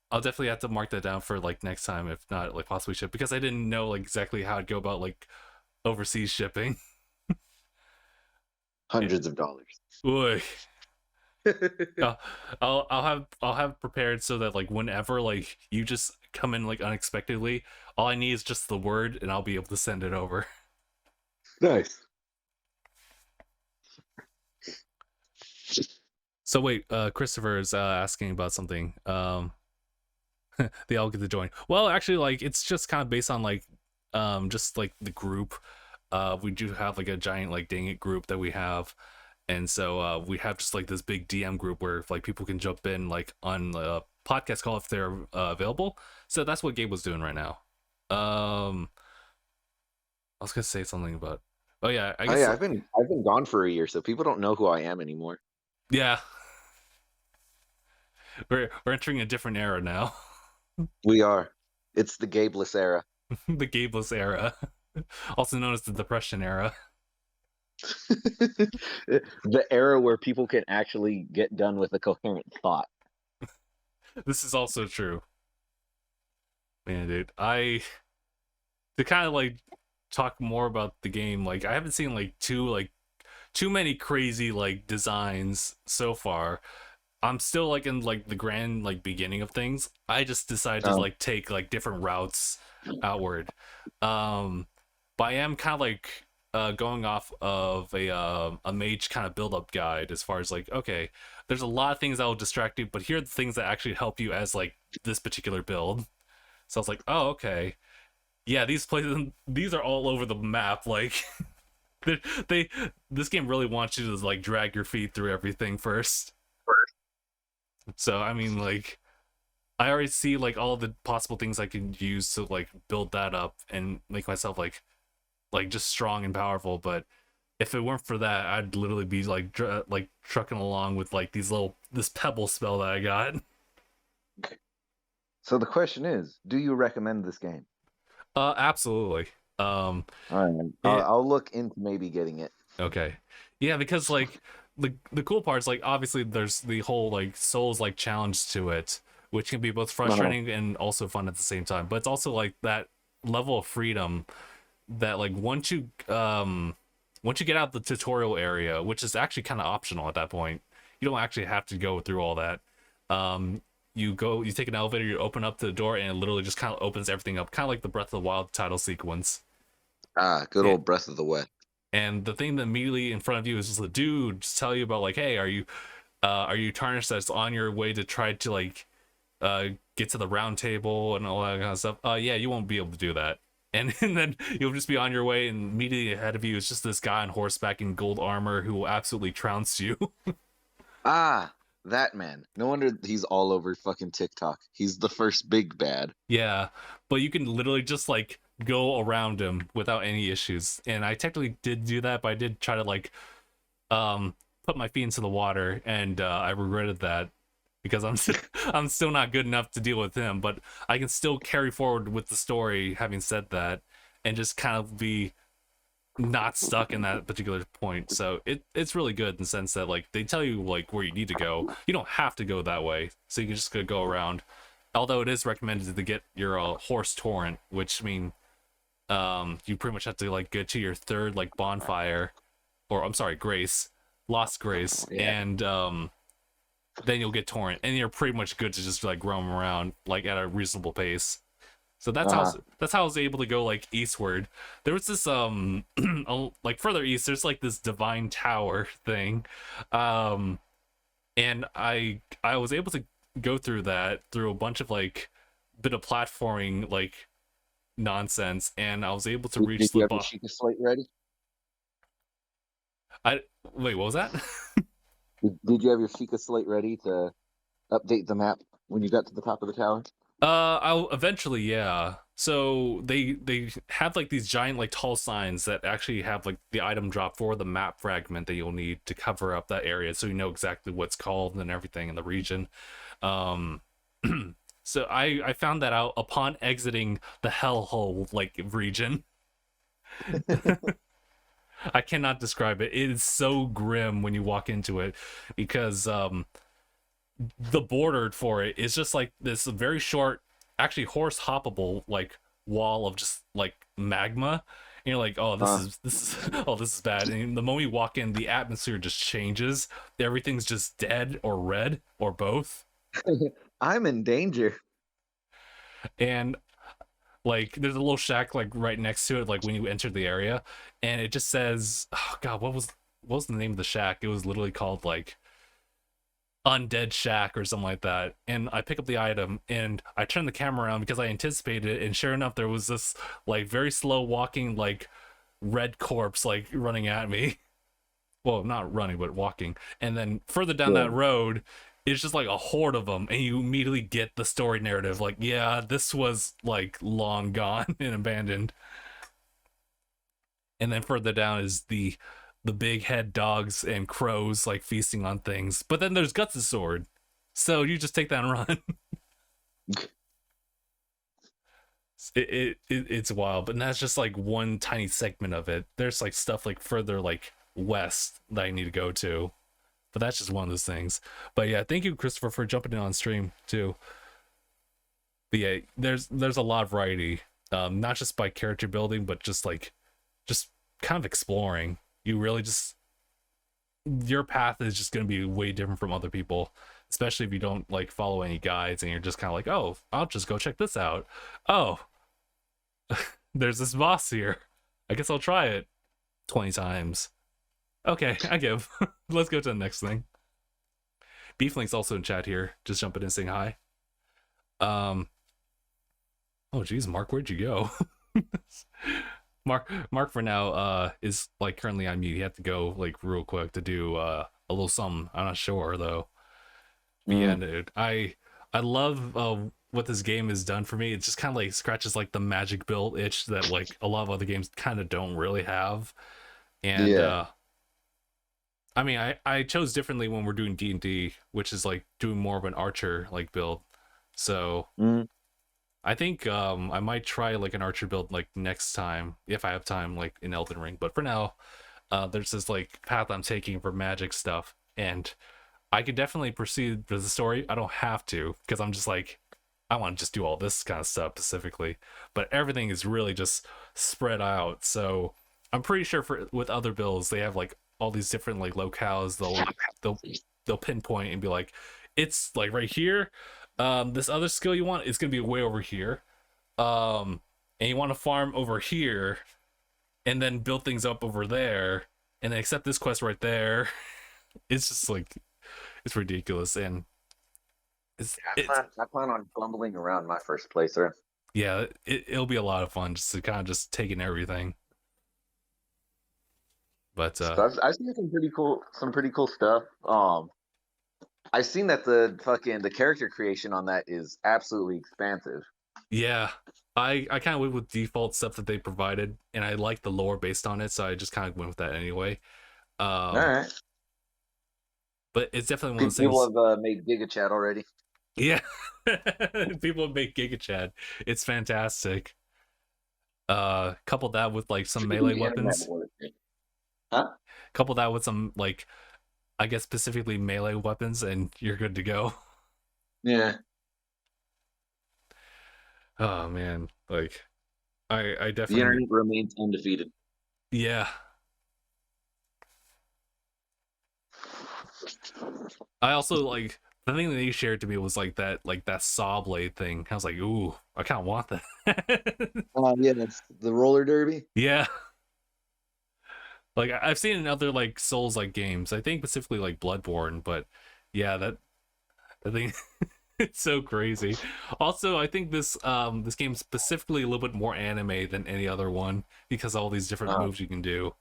I'll definitely have to mark that down for like next time, if not like possibly ship, because I didn't know like exactly how to go about like overseas shipping. Hundreds of dollars. Boy. I'll have prepared so that like whenever like you just come in like unexpectedly, all I need is just the word and I'll be able to send it over. Nice. So wait, Christopher is asking about something. They all get to join. Well, actually, like it's just kind of based on like just like the group. We do have like a giant like DangIT group that we have. And so we have just like this big DM group where like people can jump in like on the podcast call if they're available. So that's what Gabe was doing right now. I was gonna say something about. Oh yeah, I guess. I've been gone for a year, so people don't know who I am anymore. Yeah. We're entering a different era now. We are. It's the Gables Era. The Gables Era, also known as the Depression Era. The era where people can actually get done with a coherent thought. This is also true. Man, dude, to kind of like talk more about the game, like I haven't seen like too many crazy like designs so far. I'm still like in like the grand like beginning of things. I just decided to like take like different routes outward. But I am kind of like going off of a mage kind of build up guide, as far as like, okay, there's a lot of things that will distract you, but here are the things that actually help you as like this particular build. So I was like, oh, okay, yeah, these places, these are all over the map, like they this game really wants you to like drag your feet through everything first. So I mean, like, I already see like all the possible things I can use to like build that up and make myself like just strong and powerful. But if it weren't for that, I'd literally be like trucking along with like this pebble spell that I got. So the question is, do you recommend this game? Absolutely. All right, I'll look into maybe getting it. Okay. Yeah, because like the cool part is like obviously there's the whole like Souls like challenge to it, which can be both frustrating and also fun at the same time. But it's also like that level of freedom that like once you get out the tutorial area, which is actually kind of optional at that point, you don't actually have to go through all that. You take an elevator, you open up the door, and it literally just kind of opens everything up, kind of like the Breath of the Wild title sequence. Good old Breath of the Wild. And the thing that immediately in front of you is just a dude just tell you about like, hey, are you tarnished that's on your way to try to like get to the round table and all that kind of stuff? Yeah, you won't be able to do that. And then you'll just be on your way, and immediately ahead of you is just this guy on horseback in gold armor who will absolutely trounce you. That man. No wonder he's all over fucking TikTok. He's the first big bad. Yeah, but you can literally just like go around him without any issues. And I technically did do that, but I did try to like put my feet into the water, and I regretted that because I'm still not good enough to deal with him, but I can still carry forward with the story having said that and just kind of be not stuck in that particular point. So it's really good in the sense that like they tell you like where you need to go. You don't have to go that way, so you can just go around. Although it is recommended to get your horse torrent, which mean you pretty much have to like get to your third like bonfire, or I'm sorry, grace, lost grace, and then you'll get torrent, and you're pretty much good to just like roam around like at a reasonable pace. So that's how I was able to go like eastward. There was this like further east, there's like this divine tower thing, and I was able to go through that through a bunch of like bit of platforming like nonsense, and I was able to reach the boss. Did you have your Sheikah slate ready? Wait, what was that? Did you have your Sheikah slate ready to update the map when you got to the top of the tower? I'll eventually, yeah. So they have like these giant like tall signs that actually have like the item drop for the map fragment that you'll need to cover up that area, so you know exactly what's called and everything in the region. So I found that out upon exiting the hellhole like region. I cannot describe it. It is so grim when you walk into it because the border for it is just like this very short, actually horse hoppable like wall of just like magma, and you're like, oh, this is bad. And the moment you walk in, the atmosphere just changes. Everything's just dead or red or both. I'm in danger. And like there's a little shack like right next to it, like when you enter the area, and it just says, oh god, what was the name of the shack? It was literally called like Undead Shack or something like that. And I pick up the item and I turn the camera around because I anticipated it, and sure enough there was this like very slow walking like red corpse like running at me. Well, not running but walking. And then further down that road it's just like a horde of them, and you immediately get the story narrative like, yeah, this was like long gone and abandoned. And then further down is the big head dogs and crows like feasting on things. But then there's Guts' sword, so you just take that and run. It's wild, but that's just like one tiny segment of it. There's like stuff like further like west that I need to go to, but that's just one of those things. But yeah, thank you, Christopher, for jumping in on stream too. But yeah, there's a lot of variety, not just by character building, but just kind of exploring. You really just, your path is just going to be way different from other people, especially if you don't like follow any guides and you're just kind of like, oh, I'll just go check this out. Oh, there's this boss here, I guess I'll try it 20 times. Okay, I give. Let's go to the next thing. Beeflink's also in chat here, just jumping in and saying hi. Oh geez, Mark, where'd you go? Mark for now is like currently on mute. He had to go like real quick to do a little something. I'm not sure though. But yeah, dude, I love what this game has done for me. It just kind of like scratches like the magic build itch that like a lot of other games kind of don't really have. And I mean, I chose differently when we're doing D&D, which is like doing more of an archer like build. So I think I might try like an archer build like next time if I have time, like in Elden Ring. But for now, there's this like path I'm taking for magic stuff, and I could definitely proceed with the story. I don't have to because I'm just like I want to just do all this kind of stuff specifically, but everything is really just spread out. So I'm pretty sure for with other builds they have like all these different like locales. They'll pinpoint and be like, it's like right here. This other skill you want is gonna be way over here. And you want to farm over here, and then build things up over there, and then accept this quest right there. It's just like it's ridiculous, and I plan on fumbling around my first playthrough. Yeah, it'll be a lot of fun just to kind of just take in everything. But so I've seen some pretty cool stuff. I've seen that the character creation on that is absolutely expansive. Yeah, I kind of went with default stuff that they provided, and I like the lore based on it, so I just kind of went with that anyway. All right. But it's definitely one of those People things. have made Giga Chat already. Yeah, people make Giga Chad. It's fantastic. Couple that with like some melee weapons. Huh? Couple that with some like, I guess specifically melee weapons, and you're good to go. Yeah. Oh man, like I definitely. The internet remains undefeated. Yeah. I also like the thing that you shared to me was like that saw blade thing. I was like, ooh, I kind of want that. Yeah, that's the roller derby. Yeah. Like I've seen in other like Souls like games. I think specifically like Bloodborne, but yeah, that thing it's so crazy. Also, I think this game's specifically a little bit more anime than any other one because of all these different moves you can do.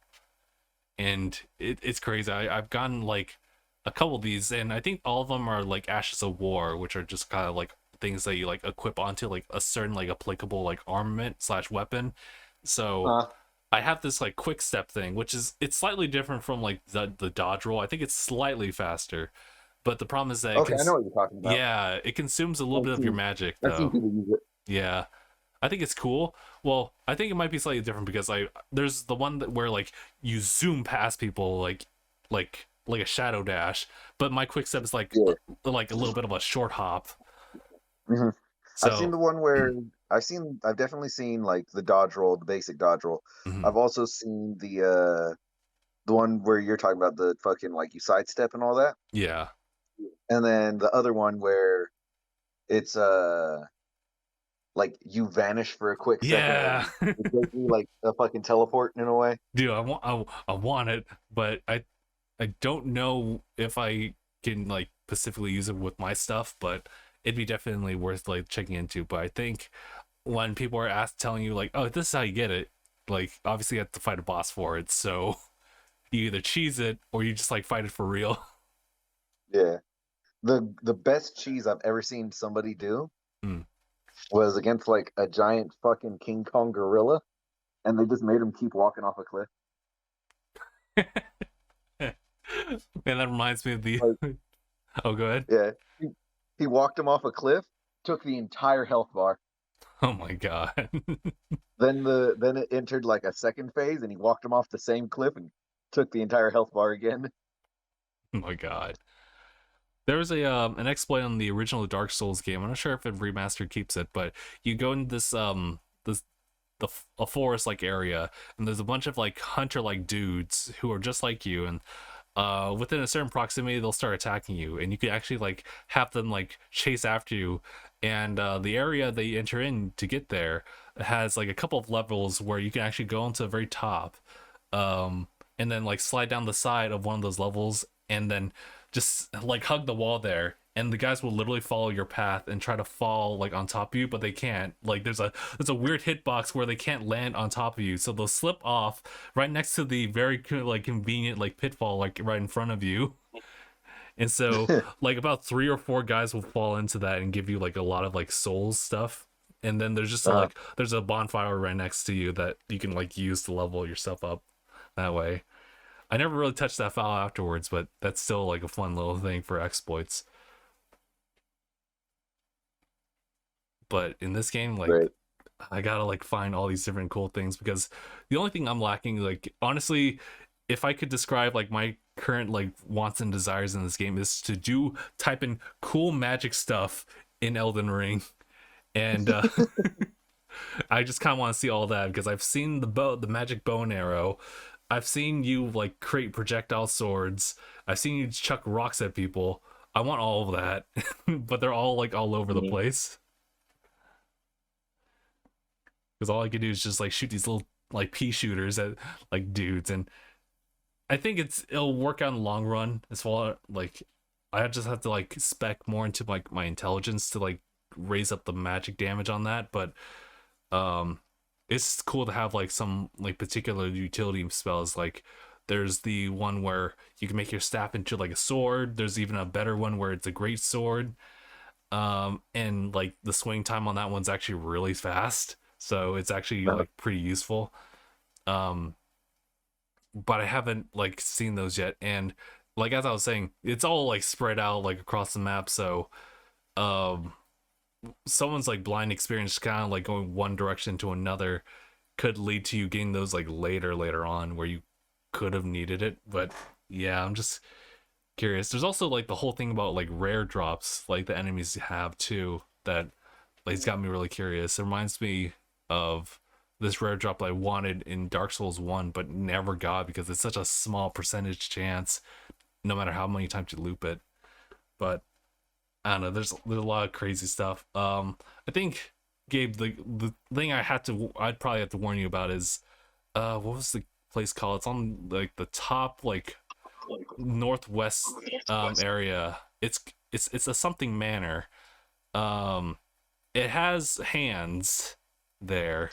And it's crazy. I've gotten like a couple of these, and I think all of them are like Ashes of War, which are just kind of like things that you like equip onto like a certain like applicable like armament / weapon. So I have this like quick step thing, which is it's slightly different from like the dodge roll. I think it's slightly faster, but the problem is that I know what you're talking about. yeah, it consumes a little bit of your magic though. Yeah, I think it's cool. Well, I think it might be slightly different because there's the one where like you zoom past people like a shadow dash, but my quick step is like like a little bit of a short hop. Mm-hmm. So, I've seen the one where I've definitely seen like the dodge roll, the basic dodge roll. I've also seen the one where you're talking about the fucking like you sidestep and all that. Yeah. And then the other one where it's like you vanish for a quick second. It's basically like a fucking teleport in a way. Dude, I want it, but I don't know if I can like specifically use it with my stuff, but it'd be definitely worth like checking into. But I think when people are telling you like, oh, this is how you get it, like obviously you have to fight a boss for it, so you either cheese it or you just like fight it for real. Yeah. The best cheese I've ever seen somebody do was against like a giant fucking King Kong gorilla, and they just made him keep walking off a cliff. Man, that reminds me of the oh, go ahead. Yeah, he walked him off a cliff, took the entire health bar. Oh my god. Then it entered like a second phase, and he walked him off the same cliff and took the entire health bar again. Oh my god. There was an exploit on the original Dark Souls game. I'm not sure if it remastered keeps it, but you go in this a forest like area, and there's a bunch of like hunter like dudes who are just like you, and within a certain proximity they'll start attacking you, and you can actually like have them like chase after you. And the area that you enter in to get there has like a couple of levels where you can actually go into the very top, and then like slide down the side of one of those levels, and then just like hug the wall there, and the guys will literally follow your path and try to fall like on top of you, but they can't. Like there's a weird hitbox where they can't land on top of you, so they'll slip off right next to the very like convenient like pitfall like right in front of you. And so like about 3 or 4 guys will fall into that and give you like a lot of like souls stuff. And then there's just like there's a bonfire right next to you that you can like use to level yourself up that way. I never really touched that file afterwards, but that's still like a fun little thing for exploits. But in this game, like Right. I gotta like find all these different cool things, because the only thing I'm lacking, like honestly, if I could describe like my current like wants and desires in this game, is to type in cool magic stuff in Elden Ring. And I just kind of want to see all that, because I've seen the magic bow and arrow. I've seen you like create projectile swords. I've seen you chuck rocks at people. I want all of that, but they're all like all over the place. Because all I can do is just like shoot these little like pea shooters at like dudes, and I think it'll work out in the long run. As well, like I just have to like spec more into like my intelligence to like raise up the magic damage on that. But it's cool to have like some like particular utility spells. Like there's the one where you can make your staff into like a sword. There's even a better one where it's a great sword. And like the swing time on that one's actually really fast, so it's actually like pretty useful. But I haven't like seen those yet, and like as I was saying, it's all like spread out like across the map, so someone's like blind experience kind of like going one direction to another could lead to you getting those like later on where you could have needed it. But yeah, I'm just curious. There's also like the whole thing about like rare drops like the enemies have too, that like it's got me really curious. It reminds me of this rare drop I wanted in Dark Souls 1 but never got, because it's such a small percentage chance no matter how many times you loop it. But I don't know, there's a lot of crazy stuff. I think, Gabe, the thing I'd probably have to warn you about is what was the place called? It's on like the top like northwest area. It's a something manor. It has hands there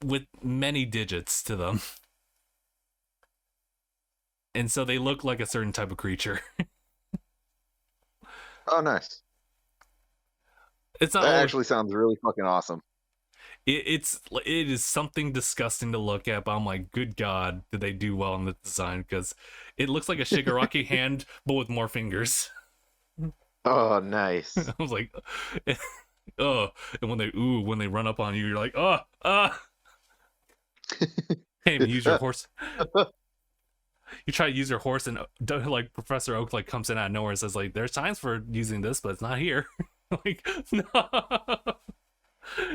with many digits to them, and so they look like a certain type of creature. Oh, nice. It's not That actually sounds really fucking awesome. it is something disgusting to look at, but I'm like, good god, did they do well in the design, because it looks like a Shigaraki hand but with more fingers. Oh, nice. I was like, oh, and when they run up on you, you're like, can't even use your horse. You try to use your horse, and like Professor Oak like comes in out of nowhere and says like, there's times for using this, but it's not here. Like, no.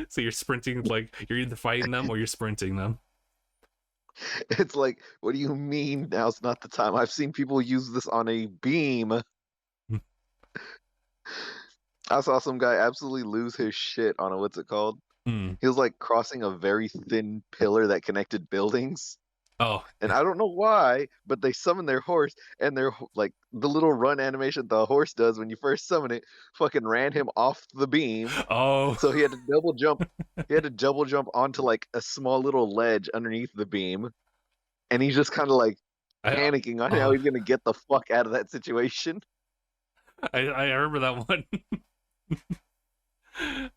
So you're sprinting, like you're either fighting them or you're sprinting them. It's like, what do you mean now's not the time? I've seen people use this on a beam. I saw some guy absolutely lose his shit on a, what's it called? He was like crossing a very thin pillar that connected buildings. Oh, and I don't know why, but they summon their horse, and they're like the little run animation the horse does when you first summon it, fucking ran him off the beam. Oh, so he had to double jump. He had to double jump onto like a small little ledge underneath the beam, and he's just kind of like panicking on how he's gonna get the fuck out of that situation. I remember that one.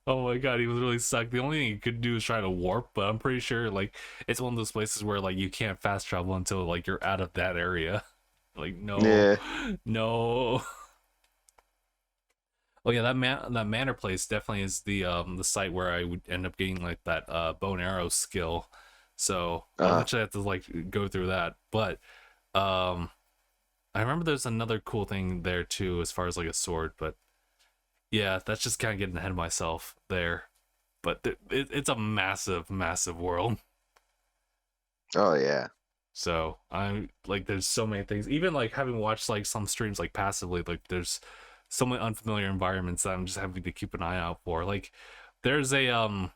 Oh my god, he was really sucked. The only thing he could do is try to warp, but I'm pretty sure like it's one of those places where like you can't fast travel until like you're out of that area. Like no. Oh yeah, that manor place definitely is the site where I would end up getting like that bow and arrow skill. So I'll eventually have to like go through that. But I remember there's another cool thing there too as far as like a sword, but yeah, that's just kind of getting ahead of myself there. But it's a massive world. Oh yeah. So I'm like, there's so many things. Even like having watched like some streams like passively, like there's so many unfamiliar environments that I'm just having to keep an eye out for. Like there's a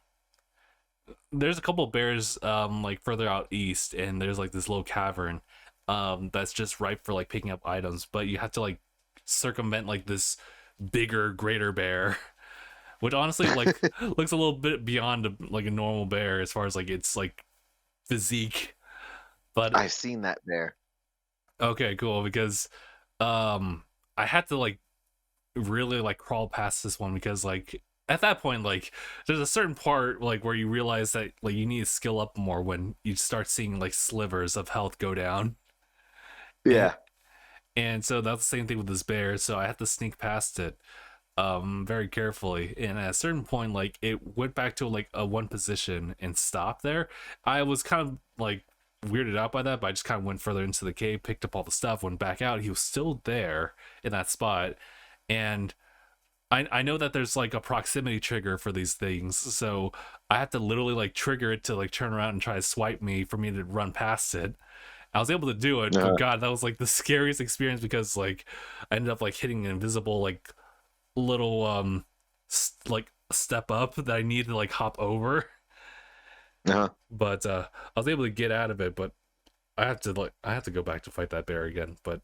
couple bears like further out east, and there's like this little cavern that's just ripe for like picking up items, but you have to like circumvent like this bigger, greater bear, which honestly like looks a little bit beyond like a normal bear as far as like its like physique. But I've seen that bear. okay, cool, because I had to like really like crawl past this one because like at that point like there's a certain part like where you realize that like you need to skill up more when you start seeing like slivers of health go down. Yeah. And so that's the same thing with this bear, so I had to sneak past it very carefully, and at a certain point like it went back to like a one position and stopped there. I was kind of like weirded out by that, but I just kind of went further into the cave, picked up all the stuff, went back out. He was still there in that spot, and I know that there's like a proximity trigger for these things, so I have to literally like trigger it to like turn around and try to swipe me for me to run past it. I was able to do it, but God, that was like the scariest experience because like I ended up like hitting an invisible like little like step up that I needed to like hop over. But I was able to get out of it, but I have to go back to fight that bear again. But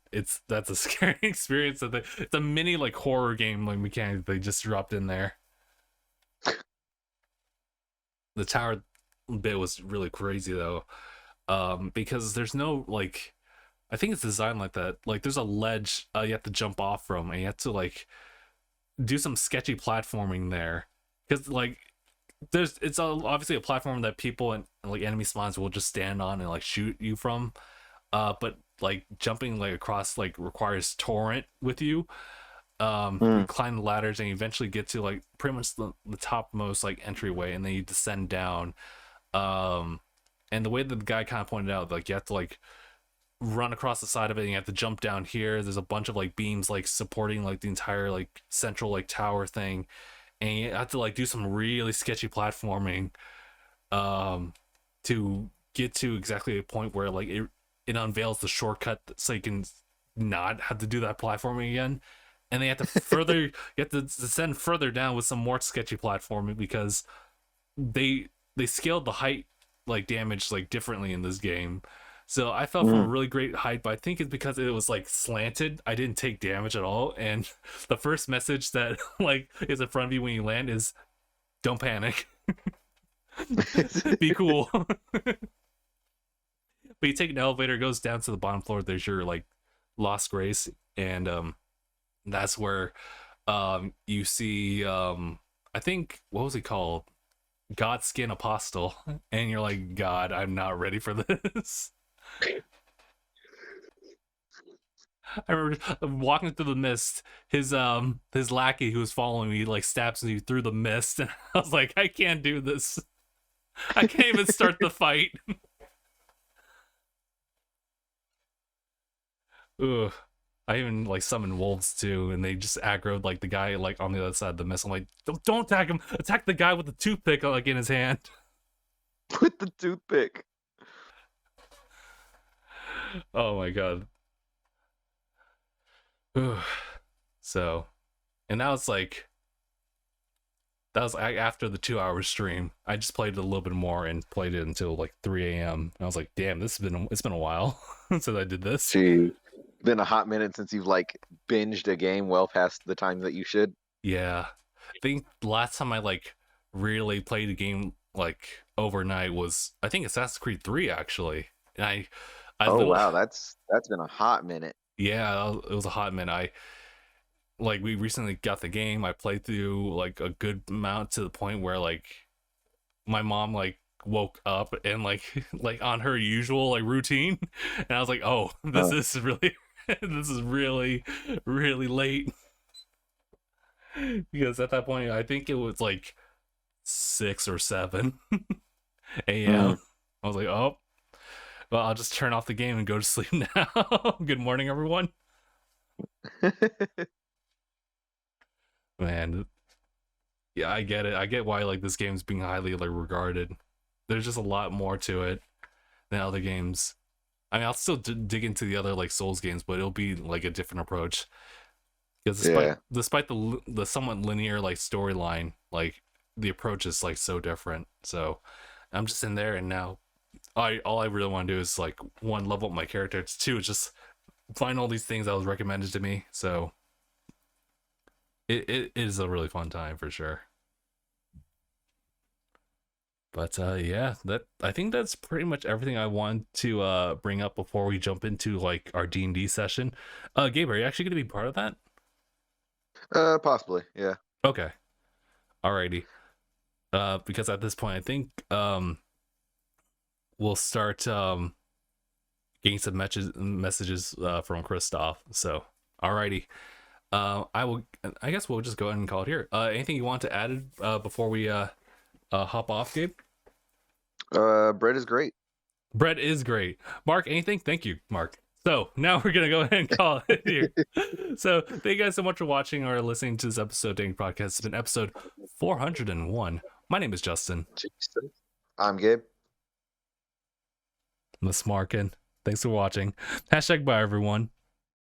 that's a scary experience. That it's a mini like horror game like mechanic they just dropped in there. The tower bit was really crazy though, because there's no like, I think it's designed like that. Like there's a ledge you have to jump off from, and you have to like do some sketchy platforming there, because like obviously a platform that people and like enemy spawns will just stand on and like shoot you from, but like jumping like across like requires torrent with you. You climb the ladders and you eventually get to like pretty much the topmost like entryway, and then you descend down. And the way that the guy kind of pointed out, like you have to like run across the side of it, and you have to jump down here. There's a bunch of like beams like supporting like the entire like central like tower thing, and you have to like do some really sketchy platforming to get to exactly a point where like it unveils the shortcut so you can not have to do that platforming again. And they have to further you have to descend further down with some more sketchy platforming because they scaled the height like damage like differently in this game. So I fell from a really great height, but I think it's because it was like slanted. I didn't take damage at all. And the first message that like is in front of you when you land is, "Don't panic, be cool." But you take an elevator, it goes down to the bottom floor. There's your like Lost Grace, and that's where you see I think, what was he called? Godskin Apostle, and you're like, God, I'm not ready for this. I remember walking through the mist. His lackey who was following me like stabs me through the mist, and I was like, I can't do this. I can't even start the fight. Ugh. I even like summoned wolves too, and they just aggroed like the guy like on the other side of the mist. I'm like, don't attack him. Attack the guy with the toothpick like in his hand. With the toothpick. Oh my God. So, and that was after the 2-hour stream. I just played it a little bit more and played it until like 3 a.m. And I was like, damn, it's been a while since I did this. Gee, been a hot minute since you've like binged a game well past the time that you should. Yeah, I think the last time I like really played a game like overnight was, I think, Assassin's Creed 3 actually. And I wow, that's been a hot minute. Yeah, it was a hot minute. We recently got the game. I played through like a good amount to the point where like my mom like woke up and like on her usual like routine, and I was like, oh, this is really this is really really late. Because at that point I think it was like 6 or 7 a.m. I was like, oh, well, I'll just turn off the game and go to sleep now. Good morning, everyone. Man, yeah, I get it. I get why like this game's being highly like regarded. There's just a lot more to it than other games. I mean, I'll still dig into the other like Souls games, but it'll be like a different approach. Because despite the somewhat linear like storyline, like the approach is like so different. So I'm just in there, and now all I really want to do is like, 1, level up my character. 2, just find all these things that was recommended to me. So it is a really fun time for sure. But yeah, that I think that's pretty much everything I want to bring up before we jump into like our D&D session. Gabe, are you actually going to be part of that? Possibly, yeah. Okay, alrighty. Because at this point, I think we'll start getting some messages from Christoph. So, alrighty. I guess we'll just go ahead and call it here. Anything you want to add before we hop off, Gabe? Bread is great. Bread is great. Mark, anything? Thank you, Mark. So now we're gonna go ahead and call it here. So thank you guys so much for watching or listening to this episode of DangIT Podcast. It's been episode 401. My name is Justin. I'm Gabe. Miss Markin. Thanks for watching. #bye everyone.